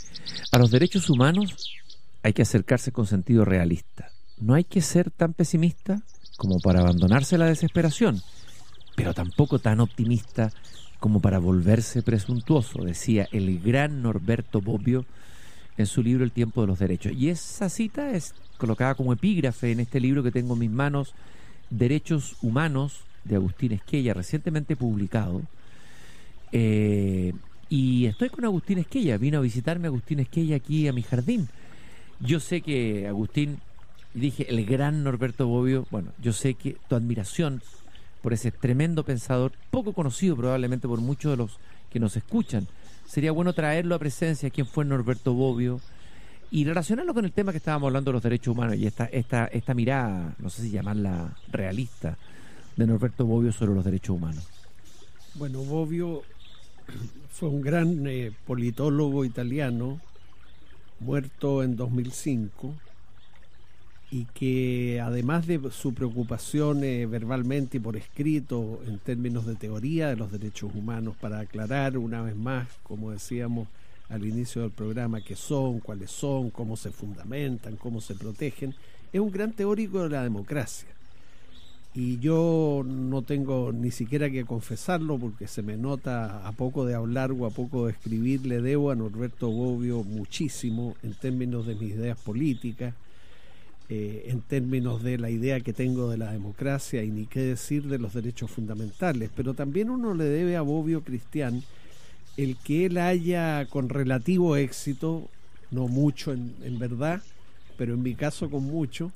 A los derechos humanos hay que acercarse con sentido realista. No hay que ser tan pesimista como para abandonarse a la desesperación, pero tampoco tan optimista como para volverse presuntuoso, decía el gran Norberto Bobbio en su libro El tiempo de los derechos. Y esa cita es colocada como epígrafe en este libro que tengo en mis manos, Derechos Humanos, de Agustín Asquella, recientemente publicado. Y estoy con Agustín Asquella, vino a visitarme Agustín Asquella aquí a mi jardín. Yo sé que, Agustín, dije el gran Norberto Bobbio, bueno, yo sé que tu admiración por ese tremendo pensador, poco conocido probablemente por muchos de los que nos escuchan, sería bueno traerlo a presencia, quién fue Norberto Bobbio, y relacionarlo con el tema que estábamos hablando de los derechos humanos y esta mirada, no sé si llamarla realista, de Norberto Bobbio sobre los derechos humanos. Bueno, Bobbio fue un gran politólogo italiano, muerto en 2005, y que además de su preocupación verbalmente y por escrito en términos de teoría de los derechos humanos, para aclarar una vez más, como decíamos al inicio del programa, qué son, cuáles son, cómo se fundamentan, cómo se protegen, es un gran teórico de la democracia. Y yo no tengo ni siquiera que confesarlo, porque se me nota a poco de hablar o a poco de escribir, le debo a Norberto Bobbio muchísimo en términos de mis ideas políticas, en términos de la idea que tengo de la democracia y ni qué decir de los derechos fundamentales. Pero también uno le debe a Bobbio, Cristian, el que él haya, con relativo éxito, no mucho en verdad, pero en mi caso con mucho,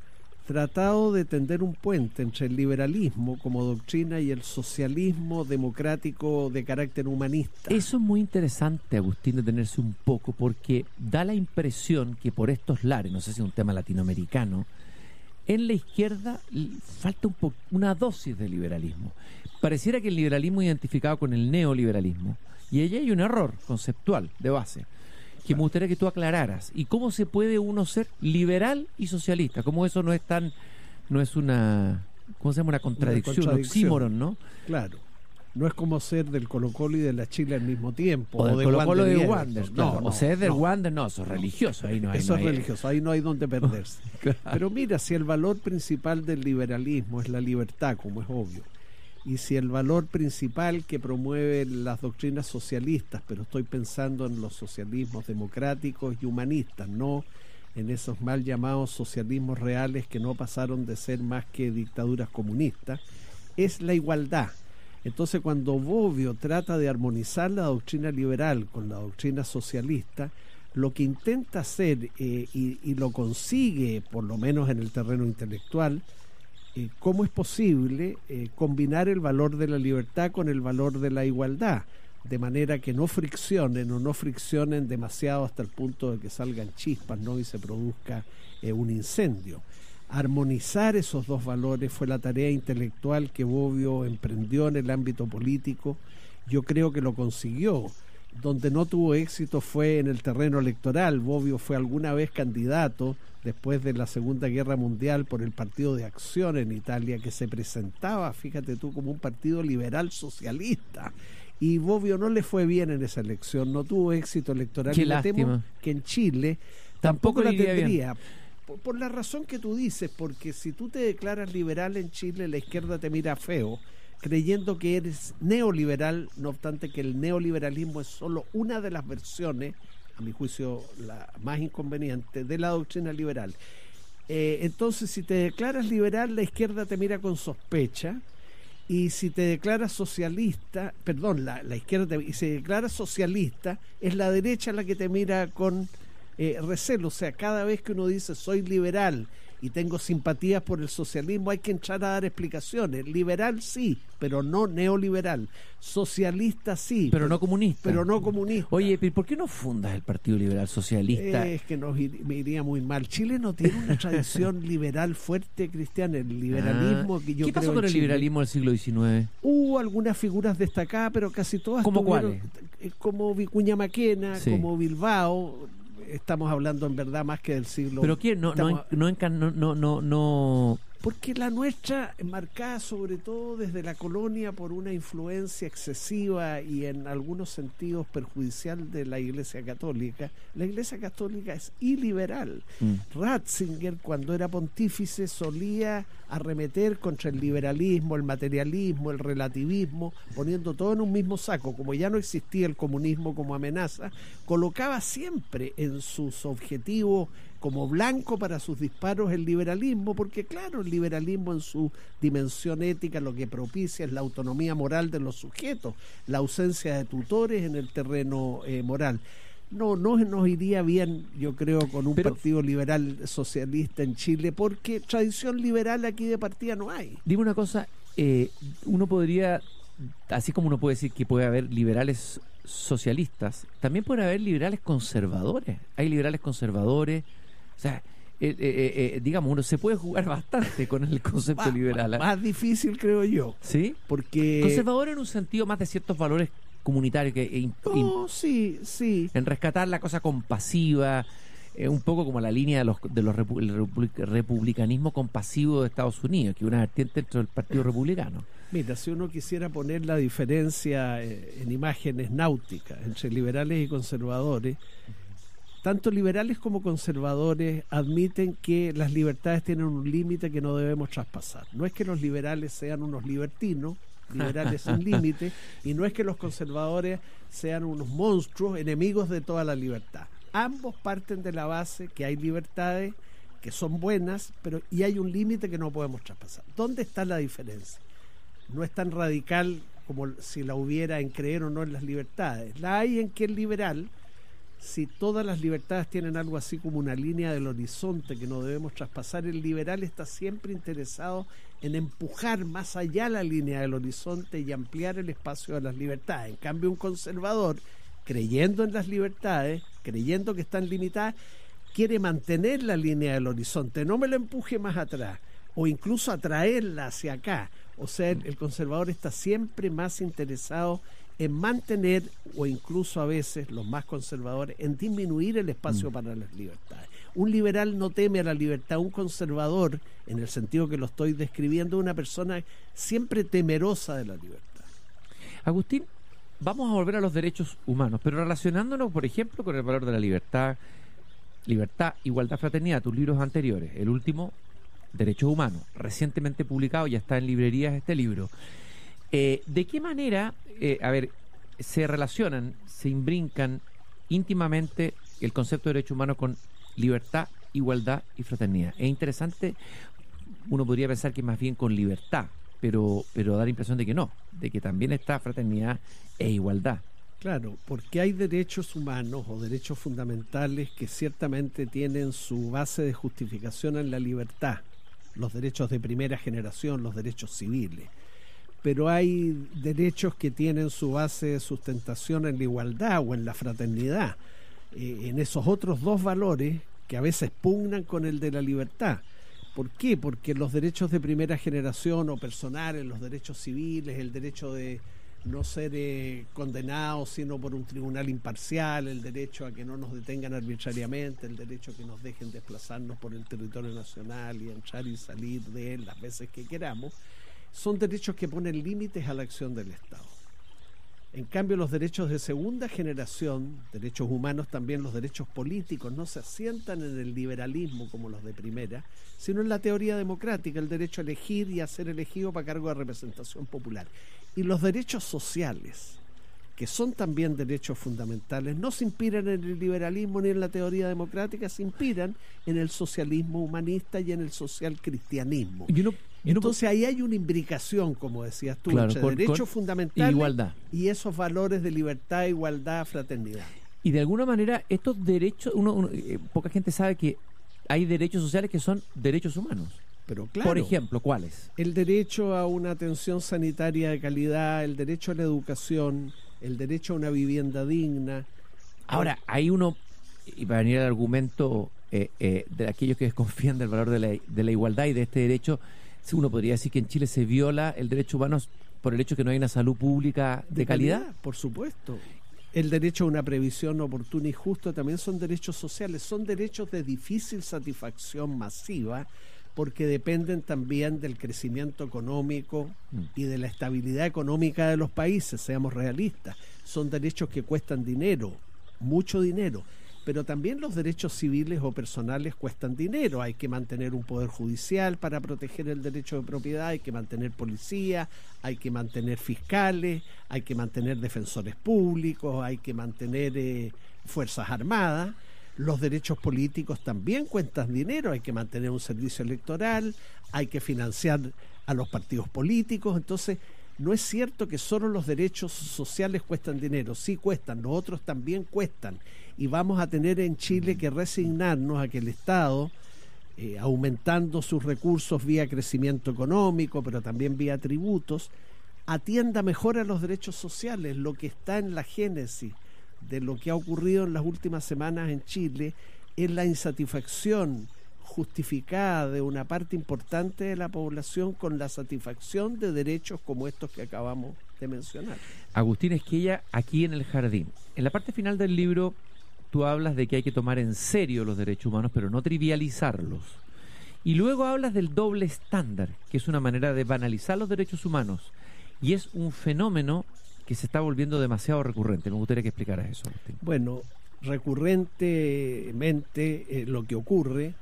tratado de tender un puente entre el liberalismo como doctrina y el socialismo democrático de carácter humanista. Eso es muy interesante, Agustín, detenerse un poco, porque da la impresión que por estos lares, no sé si es un tema latinoamericano, en la izquierda falta una dosis de liberalismo. Pareciera que el liberalismo identificado con el neoliberalismo, y allí hay un error conceptual de base, que me gustaría que tú aclararas. ¿Y cómo se puede uno ser liberal y socialista? ¿Cómo eso no es una, ¿cómo se llama? Una contradicción, un oxímoron, ¿no? Claro. No es como ser del Colo-Colo y de la Chile al mismo tiempo. O del Colo-Colo y de Wander. No, o ser del Wander, no, eso es religioso. Ahí no hay, eso es religioso, ahí no hay donde perderse. Claro. Pero mira, si el valor principal del liberalismo es la libertad, como es obvio, y si el valor principal que promueve las doctrinas socialistas, pero estoy pensando en los socialismos democráticos y humanistas, no en esos mal llamados socialismos reales que no pasaron de ser más que dictaduras comunistas, es la igualdad. Entonces, cuando Bobbio trata de armonizar la doctrina liberal con la doctrina socialista, lo que intenta hacer, y lo consigue, por lo menos en el terreno intelectual, cómo es posible combinar el valor de la libertad con el valor de la igualdad, de manera que no friccionen demasiado hasta el punto de que salgan chispas, ¿no? Y se produzca un incendio. Armonizar esos dos valores fue la tarea intelectual que Bobbio emprendió en el ámbito político. Yo creo que lo consiguió. Donde no tuvo éxito fue en el terreno electoral. Bobbio fue alguna vez candidato después de la Segunda Guerra Mundial por el Partido de Acción en Italia, que se presentaba, fíjate tú, como un partido liberal socialista. Y Bobbio no le fue bien en esa elección, no tuvo éxito electoral. Qué y me lástima. temo que en Chile Tampoco la le iría tendría. Por la razón que tú dices, porque si tú te declaras liberal en Chile, la izquierda te mira feo, creyendo que eres neoliberal, no obstante que el neoliberalismo es solo una de las versiones, a mi juicio la más inconveniente, de la doctrina liberal. Entonces, si te declaras liberal, la izquierda te mira con sospecha, y si te declaras socialista, perdón, la izquierda y se declara socialista, es la derecha la que te mira con recelo. O sea, cada vez que uno dice soy liberal y tengo simpatías por el socialismo, hay que entrar a dar explicaciones. Liberal sí, pero no neoliberal. Socialista sí, pero no comunista. Pero no comunista. Oye, ¿por qué no fundas el Partido Liberal Socialista? Es que me iría muy mal. Chile no tiene una tradición liberal fuerte, Cristian. El liberalismo que yo ¿Qué pasó creo con en el Chile, liberalismo del siglo XIX? Hubo algunas figuras destacadas, pero casi todas ¿Cómo tuvieron, cuáles? como Vicuña Maquena, Sí. como Bilbao. Estamos hablando en verdad más que del siglo. ¿Pero quién? No. Porque la nuestra, marcada sobre todo desde la colonia por una influencia excesiva y en algunos sentidos perjudicial de la Iglesia Católica, la Iglesia Católica es iliberal. Ratzinger, cuando era pontífice, solía arremeter contra el liberalismo, el materialismo, el relativismo, poniendo todo en un mismo saco. Como ya no existía el comunismo como amenaza, colocaba siempre en sus objetivos como blanco para sus disparos el liberalismo, porque claro, el liberalismo en su dimensión ética lo que propicia es la autonomía moral de los sujetos, la ausencia de tutores en el terreno moral. No nos iría bien, yo creo, con un partido liberal socialista en Chile, porque tradición liberal aquí de partida no hay. Dime una cosa, uno podría, así como uno puede decir que puede haber liberales socialistas, también puede haber liberales conservadores. Hay liberales conservadores. O sea, digamos, uno se puede jugar bastante con el concepto liberal. Más difícil, creo yo. ¿Sí? Porque conservador en un sentido más de ciertos valores comunitario, sí. en rescatar la cosa compasiva, un poco como la línea el republicanismo compasivo de Estados Unidos, que es una vertiente dentro del Partido Republicano. Mira, si uno quisiera poner la diferencia en imágenes náuticas entre liberales y conservadores, tanto liberales como conservadores admiten que las libertades tienen un límite que no debemos traspasar. No es que los liberales sean unos libertinos, liberales sin límite, y no es que los conservadores sean unos monstruos enemigos de toda la libertad. Ambos parten de la base que hay libertades que son buenas, y hay un límite que no podemos traspasar. ¿Dónde está la diferencia? No es tan radical como si la hubiera en creer o no en las libertades. La hay en que el liberal, si todas las libertades tienen algo así como una línea del horizonte que no debemos traspasar, el liberal está siempre interesado en empujar más allá la línea del horizonte y ampliar el espacio de las libertades. En cambio, un conservador, creyendo en las libertades, creyendo que están limitadas, quiere mantener la línea del horizonte, no me lo empuje más atrás, o incluso atraerla hacia acá. O sea, el conservador está siempre más interesado en mantener, o incluso a veces los más conservadores, en disminuir el espacio para las libertades. Un liberal no teme a la libertad, un conservador, en el sentido que lo estoy describiendo, una persona siempre temerosa de la libertad. Agustín, vamos a volver a los derechos humanos, pero relacionándonos, por ejemplo, con el valor de la libertad, igualdad, fraternidad, tus libros anteriores, el último, Derechos Humanos, recientemente publicado, ya está en librerías este libro. ¿De qué manera, se relacionan, se imbrincan íntimamente el concepto de derechos humanos con libertad, igualdad y fraternidad? Es interesante, uno podría pensar que más bien con libertad, pero da la impresión de que no, de que también está fraternidad e igualdad. Claro, porque hay derechos humanos o derechos fundamentales que ciertamente tienen su base de justificación en la libertad, los derechos de primera generación, los derechos civiles. Pero hay derechos que tienen su base de sustentación en la igualdad o en la fraternidad, en esos otros dos valores que a veces pugnan con el de la libertad. ¿Por qué? Porque los derechos de primera generación o personales, los derechos civiles, el derecho de no ser condenados sino por un tribunal imparcial, el derecho a que no nos detengan arbitrariamente, el derecho a que nos dejen desplazarnos por el territorio nacional y entrar y salir de él las veces que queramos, son derechos que ponen límites a la acción del Estado. En cambio, los derechos de segunda generación, derechos humanos, también los derechos políticos, no se asientan en el liberalismo como los de primera, sino en la teoría democrática, el derecho a elegir y a ser elegido para cargo de representación popular. Y los derechos sociales, que son también derechos fundamentales, no se inspiran en el liberalismo ni en la teoría democrática, se inspiran en el socialismo humanista y en el social cristianismo. Entonces ahí hay una imbricación, como decías tú, claro, entre derechos fundamentales igualdad y esos valores de libertad, igualdad, fraternidad. Y de alguna manera estos derechos, poca gente sabe que hay derechos sociales que son derechos humanos. Pero claro, por ejemplo, ¿cuáles? El derecho a una atención sanitaria de calidad, el derecho a la educación, el derecho a una vivienda digna. Ahora, hay uno, y para venir al argumento de aquellos que desconfían del valor de la igualdad y de este derecho, uno podría decir que en Chile se viola el derecho humano por el hecho que no hay una salud pública de calidad. Por supuesto. El derecho a una previsión oportuna y justa también son derechos sociales, son derechos de difícil satisfacción masiva, porque dependen también del crecimiento económico y de la estabilidad económica de los países, seamos realistas. Son derechos que cuestan dinero, mucho dinero, pero también los derechos civiles o personales cuestan dinero. Hay que mantener un poder judicial para proteger el derecho de propiedad, hay que mantener policía, hay que mantener fiscales, hay que mantener defensores públicos, hay que mantener fuerzas armadas. Los derechos políticos también cuestan dinero, hay que mantener un servicio electoral, hay que financiar a los partidos políticos. Entonces, no es cierto que solo los derechos sociales cuestan dinero, sí cuestan, los otros también cuestan. Y vamos a tener en Chile que resignarnos a que el Estado, aumentando sus recursos vía crecimiento económico, pero también vía tributos, atienda mejor a los derechos sociales, lo que está en la génesis de lo que ha ocurrido en las últimas semanas en Chile es la insatisfacción justificada de una parte importante de la población con la satisfacción de derechos como estos que acabamos de mencionar. Agustín Esquella, aquí en El Jardín. En la parte final del libro tú hablas de que hay que tomar en serio los derechos humanos, pero no trivializarlos. Y luego hablas del doble estándar, que es una manera de banalizar los derechos humanos. Y es un fenómeno que se está volviendo demasiado recurrente. Me gustaría que explicaras eso, Agustín. Bueno, recurrentemente lo que ocurre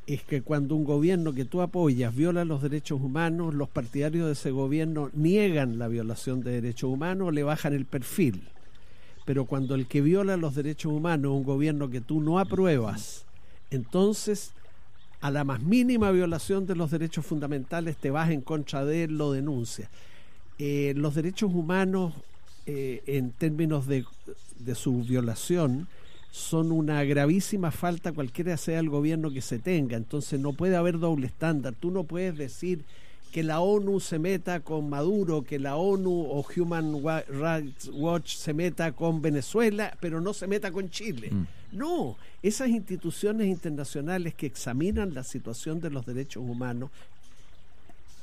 es que cuando un gobierno que tú apoyas viola los derechos humanos, los partidarios de ese gobierno niegan la violación de derechos humanos o le bajan el perfil. Pero cuando el que viola los derechos humanos es un gobierno que tú no apruebas, entonces a la más mínima violación de los derechos fundamentales te vas en contra de él, lo denuncia. Los derechos humanos, en términos de su violación, son una gravísima falta cualquiera sea el gobierno que se tenga. Entonces no puede haber doble estándar. Tú no puedes decir que la ONU se meta con Maduro, que la ONU o Human Rights Watch se meta con Venezuela, pero no se meta con Chile. No, esas instituciones internacionales que examinan la situación de los derechos humanos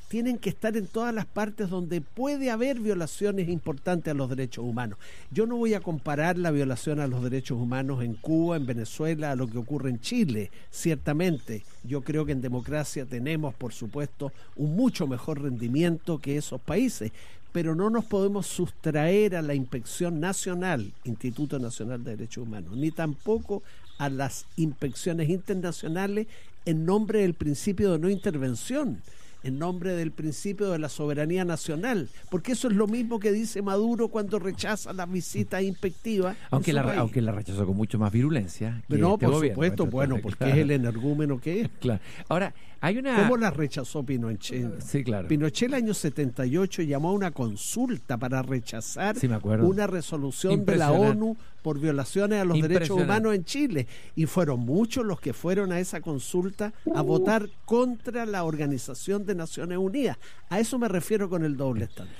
tienen que estar en todas las partes donde puede haber violaciones importantes a los derechos humanos. Yo no voy a comparar la violación a los derechos humanos en Cuba, en Venezuela, a lo que ocurre en Chile. Ciertamente, yo creo que en democracia tenemos, por supuesto, un mucho mejor rendimiento que esos países, pero no nos podemos sustraer a la inspección nacional, Instituto Nacional de Derechos Humanos, ni tampoco a las inspecciones internacionales en nombre del principio de no intervención, en nombre del principio de la soberanía nacional, porque eso es lo mismo que dice Maduro cuando rechaza las visitas inspectivas. Aunque la rechazó con mucho más virulencia. Que no, por supuesto, bueno, porque claro, es el energúmeno que es. Claro. Ahora, hay una... ¿Cómo la rechazó Pinochet? Sí, claro. Pinochet el año 78 llamó a una consulta para rechazar una resolución de la ONU por violaciones a los derechos humanos en Chile, y fueron muchos los que fueron a esa consulta a votar contra la Organización de Naciones Unidas. A eso me refiero con el doble estándar.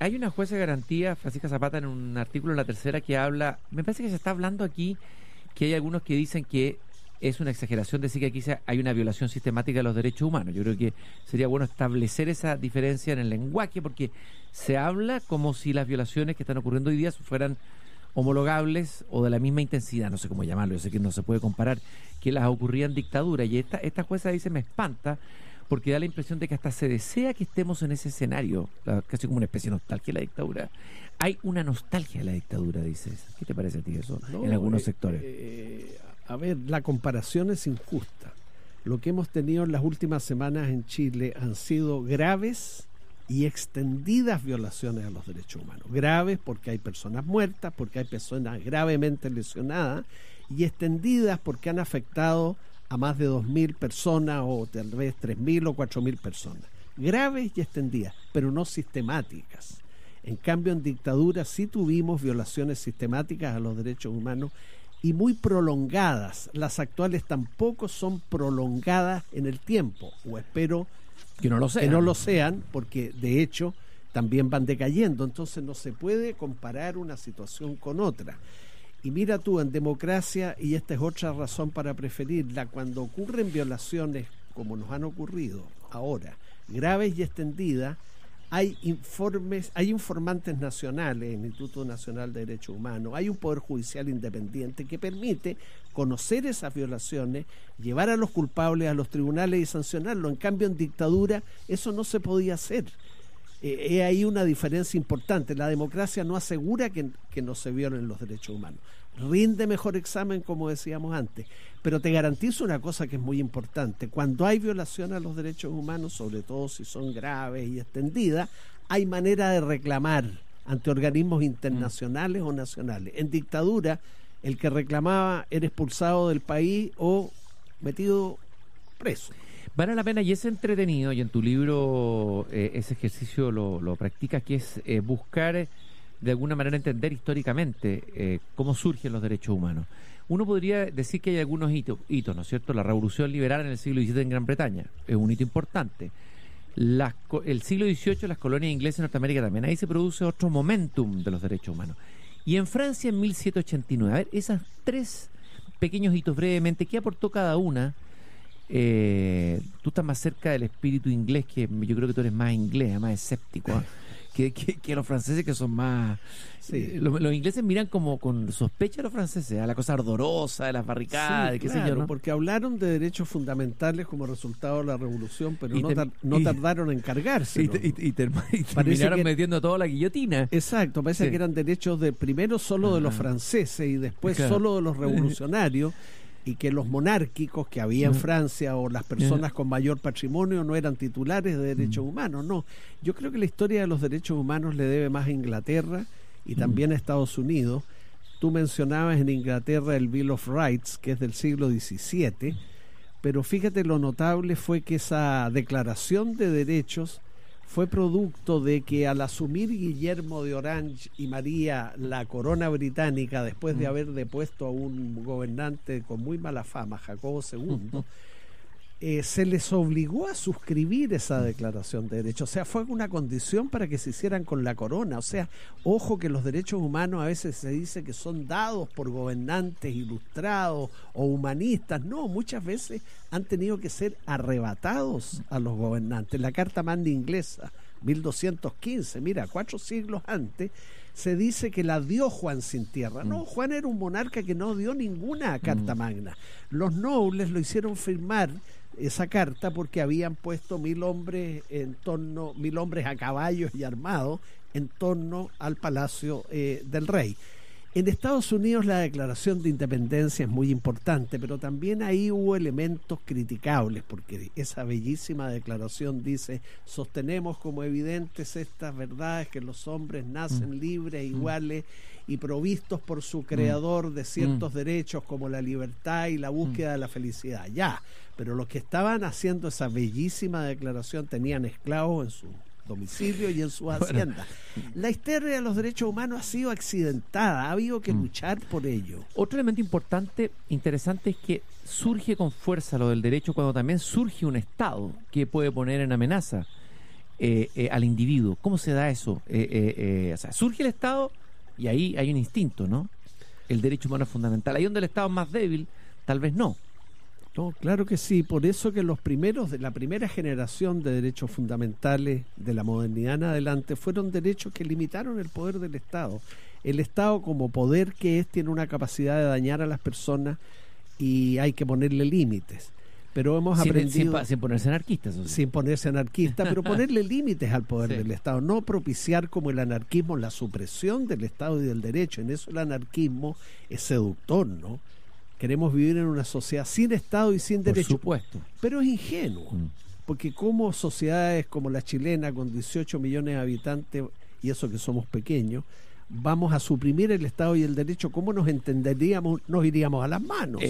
Hay una jueza de garantía, Francisca Zapata, en un artículo en La Tercera que habla, me parece que se está hablando aquí, que hay algunos que dicen que es una exageración decir que aquí hay una violación sistemática de los derechos humanos. Yo creo que sería bueno establecer esa diferencia en el lenguaje, porque se habla como si las violaciones que están ocurriendo hoy día fueran homologables o de la misma intensidad, no sé cómo llamarlo, yo sé que no se puede comparar, que las ocurrían en dictadura. Y esta jueza dice, me espanta, porque da la impresión de que hasta se desea que estemos en ese escenario, casi como una especie de nostalgia de la dictadura. Hay una nostalgia de la dictadura, dices. ¿Qué te parece a ti eso en algunos sectores? A ver, la comparación es injusta. Lo que hemos tenido en las últimas semanas en Chile han sido graves y extendidas violaciones a los derechos humanos. Graves porque hay personas muertas, porque hay personas gravemente lesionadas, y extendidas porque han afectado a más de 2.000 personas o tal vez 3.000 o 4.000 personas. Graves y extendidas, pero no sistemáticas. En cambio, en dictadura sí tuvimos violaciones sistemáticas a los derechos humanos y muy prolongadas. Las actuales tampoco son prolongadas en el tiempo, o espero que no lo sean, porque de hecho también van decayendo. Entonces no se puede comparar una situación con otra. Y mira tú, en democracia, y esta es otra razón para preferirla, cuando ocurren violaciones como nos han ocurrido ahora, graves y extendidas, hay informantes nacionales, el Instituto Nacional de Derechos Humanos, hay un Poder Judicial independiente que permite conocer esas violaciones, llevar a los culpables a los tribunales y sancionarlo. En cambio, en dictadura eso no se podía hacer. Hay una diferencia importante. La democracia no asegura que no se violen los derechos humanos. Rinde mejor examen, como decíamos antes, pero te garantizo una cosa que es muy importante: cuando hay violación a los derechos humanos, sobre todo si son graves y extendidas, hay manera de reclamar ante organismos internacionales o nacionales. En dictadura, el que reclamaba era expulsado del país o metido preso. Vale la pena, y es entretenido, y en tu libro ese ejercicio lo practicas, que es buscar de alguna manera entender históricamente cómo surgen los derechos humanos. Uno podría decir que hay algunos hitos, ¿no es cierto? La revolución liberal en el siglo XVII en Gran Bretaña es un hito importante. El siglo XVIII, las colonias inglesas en Norteamérica también. Ahí se produce otro momentum de los derechos humanos. Y en Francia en 1789. A ver, esas tres pequeños hitos brevemente, ¿qué aportó cada una? Tú estás más cerca del espíritu inglés, que yo creo que tú eres más inglés, más escéptico, ¿eh? que los franceses, que son más... Sí. Los ingleses miran como con sospecha a los franceses, a la cosa ardorosa de las barricadas, Sí, qué claro, sé yo, ¿no? porque hablaron de derechos fundamentales como resultado de la revolución, pero Y no tardaron en cargarse. Y terminaron metiendo toda la guillotina. Exacto, parece Sí. que eran derechos de primero solo de los franceses y después Claro. solo de los revolucionarios, y que los monárquicos que había en Francia o las personas con mayor patrimonio no eran titulares de derechos humanos. No, yo creo que la historia de los derechos humanos le debe más a Inglaterra y también a Estados Unidos. Tú mencionabas en Inglaterra el Bill of Rights, que es del siglo XVII, pero fíjate, lo notable fue que esa declaración de derechos fue producto de que al asumir Guillermo de Orange y María la corona británica, después de haber depuesto a un gobernante con muy mala fama, Jacobo II, se les obligó a suscribir esa declaración de derechos. O sea, fue una condición para que se hicieran con la corona. O sea, ojo que los derechos humanos a veces se dice que son dados por gobernantes ilustrados o humanistas. No, muchas veces han tenido que ser arrebatados a los gobernantes. La Carta Magna inglesa, 1215, mira, 4 siglos antes, se dice que la dio Juan sin tierra. No, Juan era un monarca que no dio ninguna Carta Magna. Los nobles lo hicieron firmar esa carta porque habían puesto 1000 hombres a caballos y armados en torno al palacio del rey. En Estados Unidos la declaración de independencia es muy importante, pero también ahí hubo elementos criticables, porque esa bellísima declaración dice: sostenemos como evidentes estas verdades, que los hombres nacen libres, iguales y provistos por su creador de ciertos derechos como la libertad y la búsqueda de la felicidad. Ya, pero los que estaban haciendo esa bellísima declaración tenían esclavos en su domicilio y en su hacienda. La historia de los derechos humanos ha sido accidentada, ha habido que luchar por ello. Otro elemento interesante es que surge con fuerza lo del derecho cuando también surge un Estado que puede poner en amenaza al individuo. ¿Cómo se da eso? O sea, surge el Estado y ahí hay un instinto, ¿no? El derecho humano es fundamental. Ahí donde el Estado es más débil, tal vez no. No, claro que sí, por eso que los primeros de la primera generación de derechos fundamentales de la modernidad en adelante fueron derechos que limitaron el poder del Estado. El Estado, como poder que es, tiene una capacidad de dañar a las personas y hay que ponerle límites. Pero hemos aprendido... Sin ponerse anarquistas. Sin ponerse anarquista, pero ponerle límites al poder Sí. del Estado, no propiciar como el anarquismo la supresión del Estado y del derecho. En eso el anarquismo es seductor, ¿no? Queremos vivir en una sociedad sin Estado y sin derecho. Por supuesto. Pero es ingenuo, porque como sociedades como la chilena, con 18 millones de habitantes, y eso que somos pequeños, vamos a suprimir el Estado y el derecho. ¿Cómo nos entenderíamos? Nos iríamos a las manos.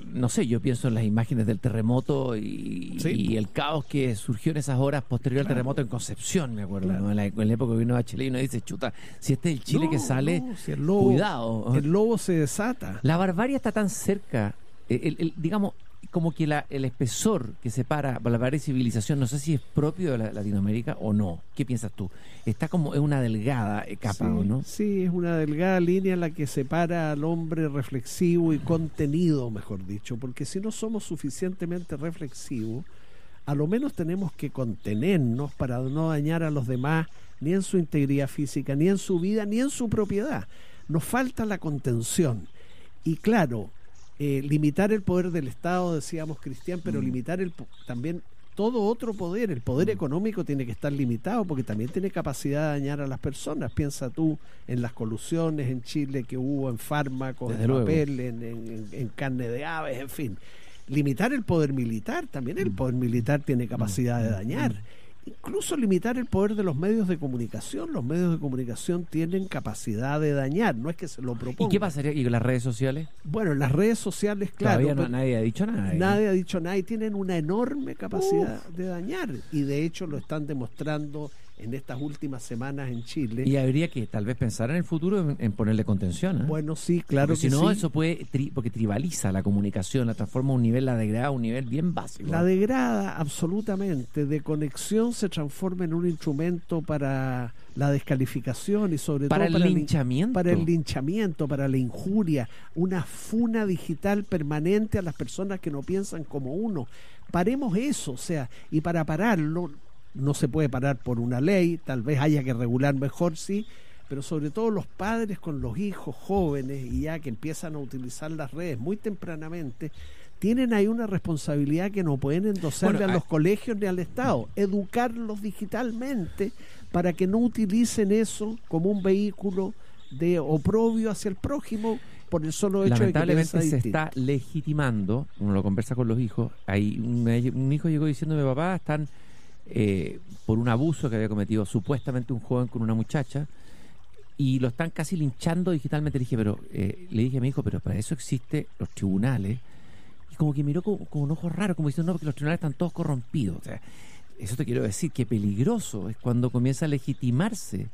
No sé, yo pienso en las imágenes del terremoto y el caos que surgió en esas horas posterior al terremoto en Concepción, me acuerdo, ¿no? En la época que vino Bachelet y uno dice: chuta, si este es el Chile que sale, si el lobo, cuidado. El lobo se desata. La barbarie está tan cerca, digamos, como que el espesor que separa barbarie y civilización, no sé si es propio de Latinoamérica o no. ¿Qué piensas tú? Está como en una delgada capa, ¿o no? Sí, es una delgada línea en la que separa al hombre reflexivo y contenido, mejor dicho, porque si no somos suficientemente reflexivos, a lo menos tenemos que contenernos para no dañar a los demás, ni en su integridad física, ni en su vida, ni en su propiedad. Nos falta la contención. Y claro, limitar el poder del Estado, decíamos, Cristian, pero limitar también todo otro poder. El poder económico tiene que estar limitado porque también tiene capacidad de dañar a las personas. Piensa tú en las colusiones en Chile que hubo en fármacos, Desde en luego. papel, en carne de aves, en fin. Limitar el poder militar, también el poder militar tiene capacidad de dañar. Incluso limitar el poder de los medios de comunicación. Los medios de comunicación tienen capacidad de dañar, no es que se lo propongan. ¿Y qué pasaría? ¿Y con las redes sociales? Bueno, en las redes sociales, claro. Todavía nadie ha dicho nada. Nadie ha dicho nada y tienen una enorme capacidad de dañar. Y de hecho lo están demostrando en estas últimas semanas en Chile. Y habría que tal vez pensar en el futuro en ponerle contención, ¿eh? Bueno, sí, claro porque que si no, sí. eso puede, porque tribaliza la comunicación, la transforma a un nivel, la degrada a un nivel bien básico. La degrada absolutamente. De conexión se transforma en un instrumento para la descalificación y sobre para todo el linchamiento. Para el linchamiento, para la injuria. Una funa digital permanente a las personas que no piensan como uno. Paremos eso, o sea, y para pararlo no se puede parar por una ley, tal vez haya que regular mejor, sí, pero sobre todo los padres con los hijos jóvenes y ya que empiezan a utilizar las redes muy tempranamente, tienen ahí una responsabilidad que no pueden endosarle a los colegios ni al Estado, educarlos digitalmente para que no utilicen eso como un vehículo de oprobio hacia el prójimo por el solo hecho de que lamentablemente se está legitimando. Uno lo conversa con los hijos. Hay un hijo llegó diciéndome: papá, están por un abuso que había cometido supuestamente un joven con una muchacha y lo están casi linchando digitalmente. Le dije a mi hijo, pero para eso existen los tribunales. Y como que miró con un ojo raro, como diciendo: no, porque los tribunales están todos corrompidos. O sea, eso te quiero decir, que peligroso es cuando comienza a legitimarse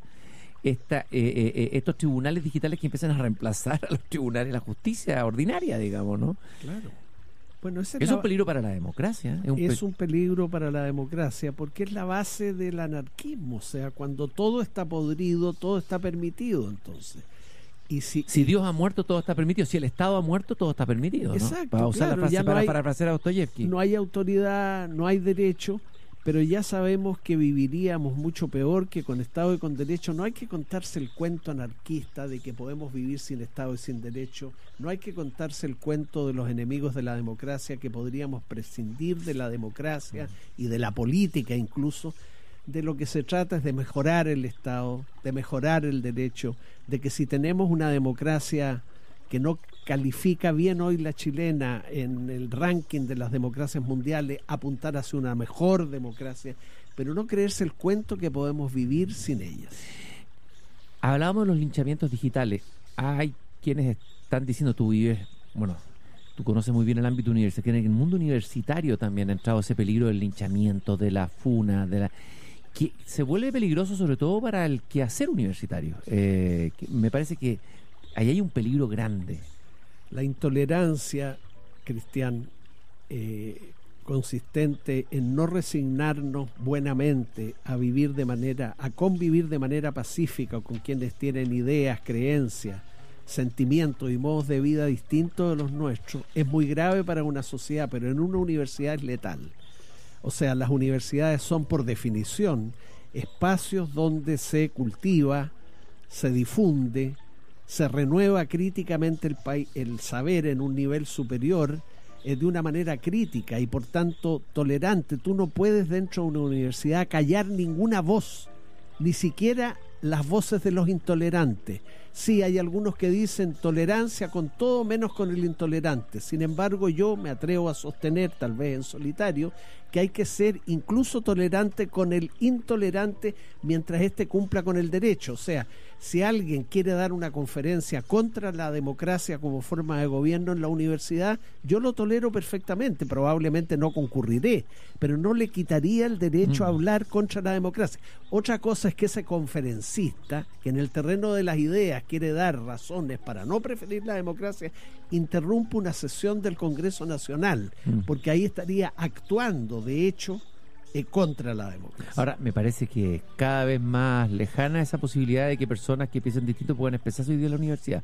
estos tribunales digitales que empiezan a reemplazar a los tribunales de la justicia ordinaria, digamos, ¿no? Claro. Bueno, es un peligro para la democracia. Es un peligro para la democracia porque es la base del anarquismo. O sea, cuando todo está podrido, todo está permitido, entonces. Y si Dios ha muerto, todo está permitido. Si el Estado ha muerto, todo está permitido, ¿no? Exacto, para usar claro, la frase para parafrasear a Dostoyevsky. No hay autoridad, no hay derecho, pero ya sabemos que viviríamos mucho peor que con Estado y con derecho. No hay que contarse el cuento anarquista de que podemos vivir sin Estado y sin derecho. No hay que contarse el cuento de los enemigos de la democracia, que podríamos prescindir de la democracia y de la política incluso. De lo que se trata es de mejorar el Estado, de mejorar el derecho, de que si tenemos una democracia que no califica bien hoy la chilena en el ranking de las democracias mundiales, apuntar hacia una mejor democracia, pero no creerse el cuento que podemos vivir sin ellas. Hablábamos de los linchamientos digitales. Hay quienes están diciendo, tú conoces muy bien el ámbito universitario, que en el mundo universitario también ha entrado ese peligro del linchamiento, de la funa, que se vuelve peligroso sobre todo para el quehacer universitario. Me parece que ahí hay un peligro grande. La intolerancia, Cristian, consistente en no resignarnos buenamente a convivir de manera pacífica con quienes tienen ideas, creencias, sentimientos y modos de vida distintos de los nuestros, es muy grave para una sociedad, pero en una universidad es letal. O sea, las universidades son por definición espacios donde se cultiva, se difunde, se renueva críticamente el saber en un nivel superior, de una manera crítica y por tanto tolerante. Tú no puedes dentro de una universidad callar ninguna voz, ni siquiera las voces de los intolerantes. Sí, hay algunos que dicen tolerancia con todo menos con el intolerante. Sin embargo, yo me atrevo a sostener, tal vez en solitario, que hay que ser incluso tolerante con el intolerante mientras éste cumpla con el derecho. O sea, si alguien quiere dar una conferencia contra la democracia como forma de gobierno en la universidad, yo lo tolero perfectamente, probablemente no concurriré, pero no le quitaría el derecho a hablar contra la democracia. Otra cosa es que ese conferencista, que en el terreno de las ideas quiere dar razones para no preferir la democracia, interrumpe una sesión del Congreso Nacional, porque ahí estaría actuando, de hecho, contra la democracia. Ahora, me parece que es cada vez más lejana esa posibilidad de que personas que piensan distinto puedan expresar su idea en la universidad.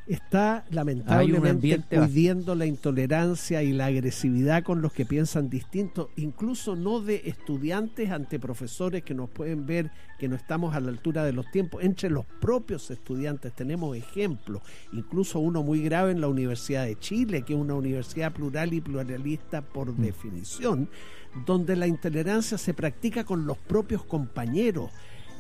Está lamentablemente pudiendo la intolerancia y la agresividad con los que piensan distinto, incluso no de estudiantes ante profesores que nos pueden ver que no estamos a la altura de los tiempos. Entre los propios estudiantes tenemos ejemplos, incluso uno muy grave en la Universidad de Chile, que es una universidad plural y pluralista por definición, donde la intolerancia se practica con los propios compañeros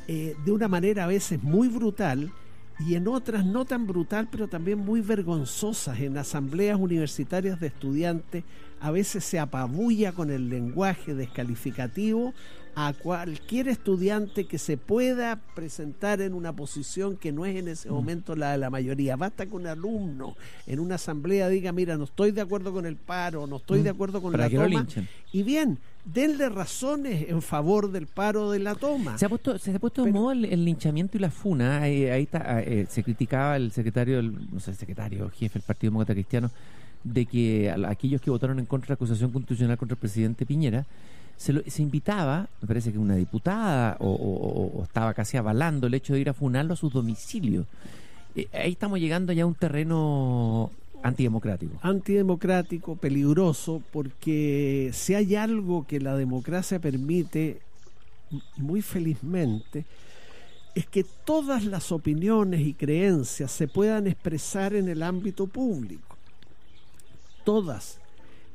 de una manera a veces muy brutal, y en otras no tan brutal, pero también muy vergonzosas. En asambleas universitarias de estudiantes a veces se apabulla con el lenguaje descalificativo a cualquier estudiante que se pueda presentar en una posición que no es en ese momento la de la mayoría. Basta que un alumno en una asamblea diga: mira, no estoy de acuerdo con el paro, no estoy de acuerdo con la toma, y bien, denle razones en favor del paro de la toma. Se ha puesto de moda el linchamiento y la funa. Ahí está, se criticaba el secretario, jefe del Partido Demócrata Cristiano, de que aquellos que votaron en contra de la acusación constitucional contra el presidente Piñera, se invitaba, me parece que una diputada o estaba casi avalando el hecho de ir a funarlo a sus domicilios. Ahí estamos llegando ya a un terreno antidemocrático, peligroso, porque si hay algo que la democracia permite, muy felizmente, es que todas las opiniones y creencias se puedan expresar en el ámbito público. Todas.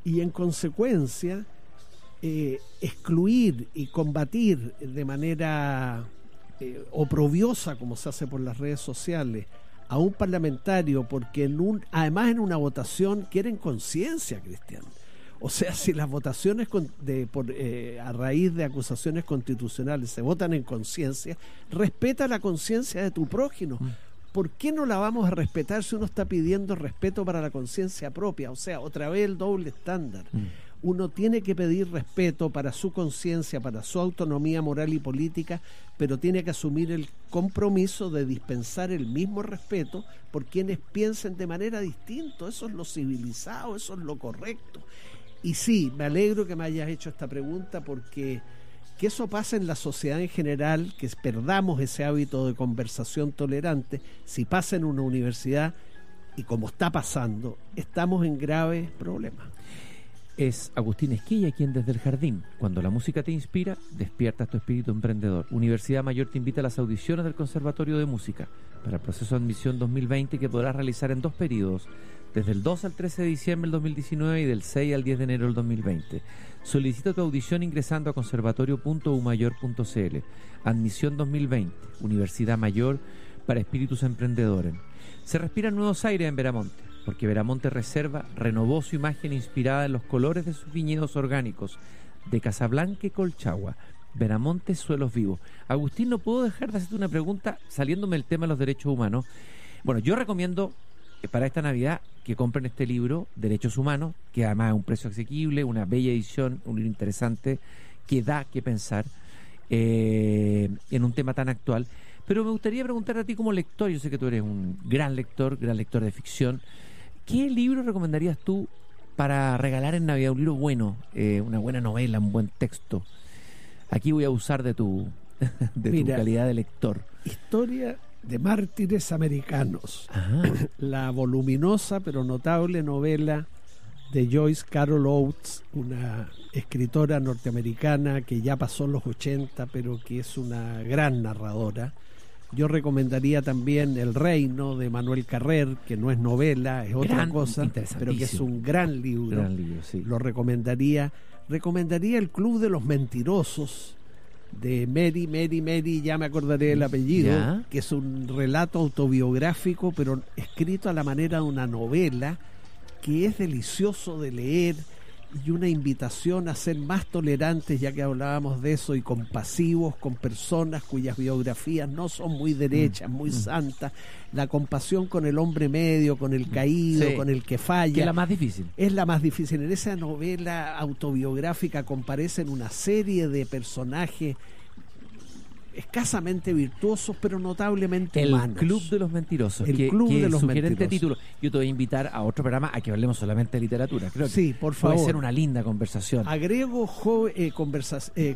Y en consecuencia, excluir y combatir de manera oprobiosa, como se hace por las redes sociales, a un parlamentario porque además en una votación quieren conciencia, Cristian. O sea, si las votaciones a raíz de acusaciones constitucionales se votan en conciencia, respeta la conciencia de tu prójimo. ¿Por qué no la vamos a respetar si uno está pidiendo respeto para la conciencia propia? O sea, otra vez el doble estándar. Uno tiene que pedir respeto para su conciencia, para su autonomía moral y política, pero tiene que asumir el compromiso de dispensar el mismo respeto por quienes piensen de manera distinta. Eso es lo civilizado, eso es lo correcto. Y sí, me alegro que me hayas hecho esta pregunta, porque que eso pase en la sociedad en general, que perdamos ese hábito de conversación tolerante, si pasa en una universidad, y como está pasando, estamos en graves problemas. Es Agustín Esquilla quien desde el jardín, cuando la música te inspira, despiertas tu espíritu emprendedor. Universidad Mayor te invita a las audiciones del Conservatorio de Música para el proceso de admisión 2020, que podrás realizar en 2 periodos, desde el 2 al 13 de diciembre del 2019 y del 6 al 10 de enero del 2020. Solicita tu audición ingresando a conservatorio.umayor.cl. Admisión 2020, Universidad Mayor para espíritus emprendedores. Se respiran nuevos aires en Veramonte, porque Veramonte Reserva renovó su imagen inspirada en los colores de sus viñedos orgánicos de Casablanca y Colchagua. Veramonte, suelos vivos. Agustín, no puedo dejar de hacerte una pregunta saliéndome del tema de los derechos humanos. Bueno, yo recomiendo para esta Navidad que compren este libro, Derechos Humanos, que además es un precio asequible, una bella edición, un libro interesante que da que pensar en un tema tan actual. Pero me gustaría preguntarte a ti como lector, yo sé que tú eres un gran lector de ficción. ¿Qué libro recomendarías tú para regalar en Navidad? Un libro bueno, una buena novela, un buen texto. Aquí voy a usar de tu calidad de lector. Historia de mártires americanos. La voluminosa pero notable novela de Joyce Carol Oates, una escritora norteamericana que ya pasó los 80, pero que es una gran narradora. Yo recomendaría también El Reino, de Manuel Carrer, que no es novela, es otra cosa, pero que es un gran libro. Gran libro, sí. Lo recomendaría. Recomendaría El Club de los Mentirosos, de Mary, ya me acordaré del apellido, ¿ya? Que es un relato autobiográfico, pero escrito a la manera de una novela, que es delicioso de leer, y una invitación a ser más tolerantes, ya que hablábamos de eso, y compasivos con personas cuyas biografías no son muy derechas, muy santas. La compasión con el hombre medio, con el caído, sí, con el que falla. Que es la más difícil. Es la más difícil. En esa novela autobiográfica comparecen una serie de personajes escasamente virtuosos, pero notablemente humanos. El Club de los Mentirosos. El Club de los sugerente Mentirosos. título. Yo te voy a invitar a otro programa a que hablemos solamente de literatura. Creo que sí, por favor. puede ser una linda conversación. Agrego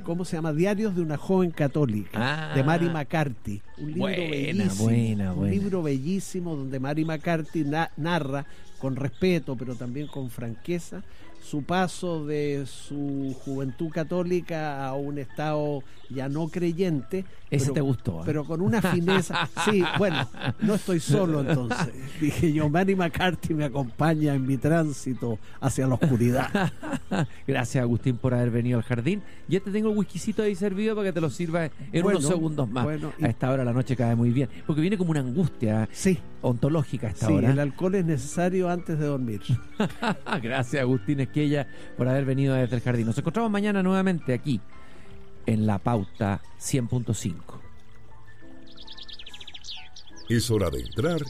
¿cómo se llama? Diarios de una joven católica, de Mary McCarthy. Un libro bellísimo. Un libro bellísimo donde Mary McCarthy narra con respeto, pero también con franqueza, su paso de su juventud católica a un estado ya no creyente. Ese te gustó, ¿eh? Pero con una fineza. Sí, bueno, no estoy solo entonces. Dije yo, Mary McCarthy me acompaña en mi tránsito hacia la oscuridad. Gracias, Agustín, por haber venido al jardín. Ya te tengo el whiskycito ahí servido para que te lo sirva en unos segundos más. A esta hora de la noche cae muy bien, porque viene como una angustia ontológica a esta hora. El alcohol es necesario antes de dormir. Gracias, Agustín Esquella, por haber venido desde el jardín. Nos encontramos mañana nuevamente aquí en La Pauta 100.5. Es hora de entrar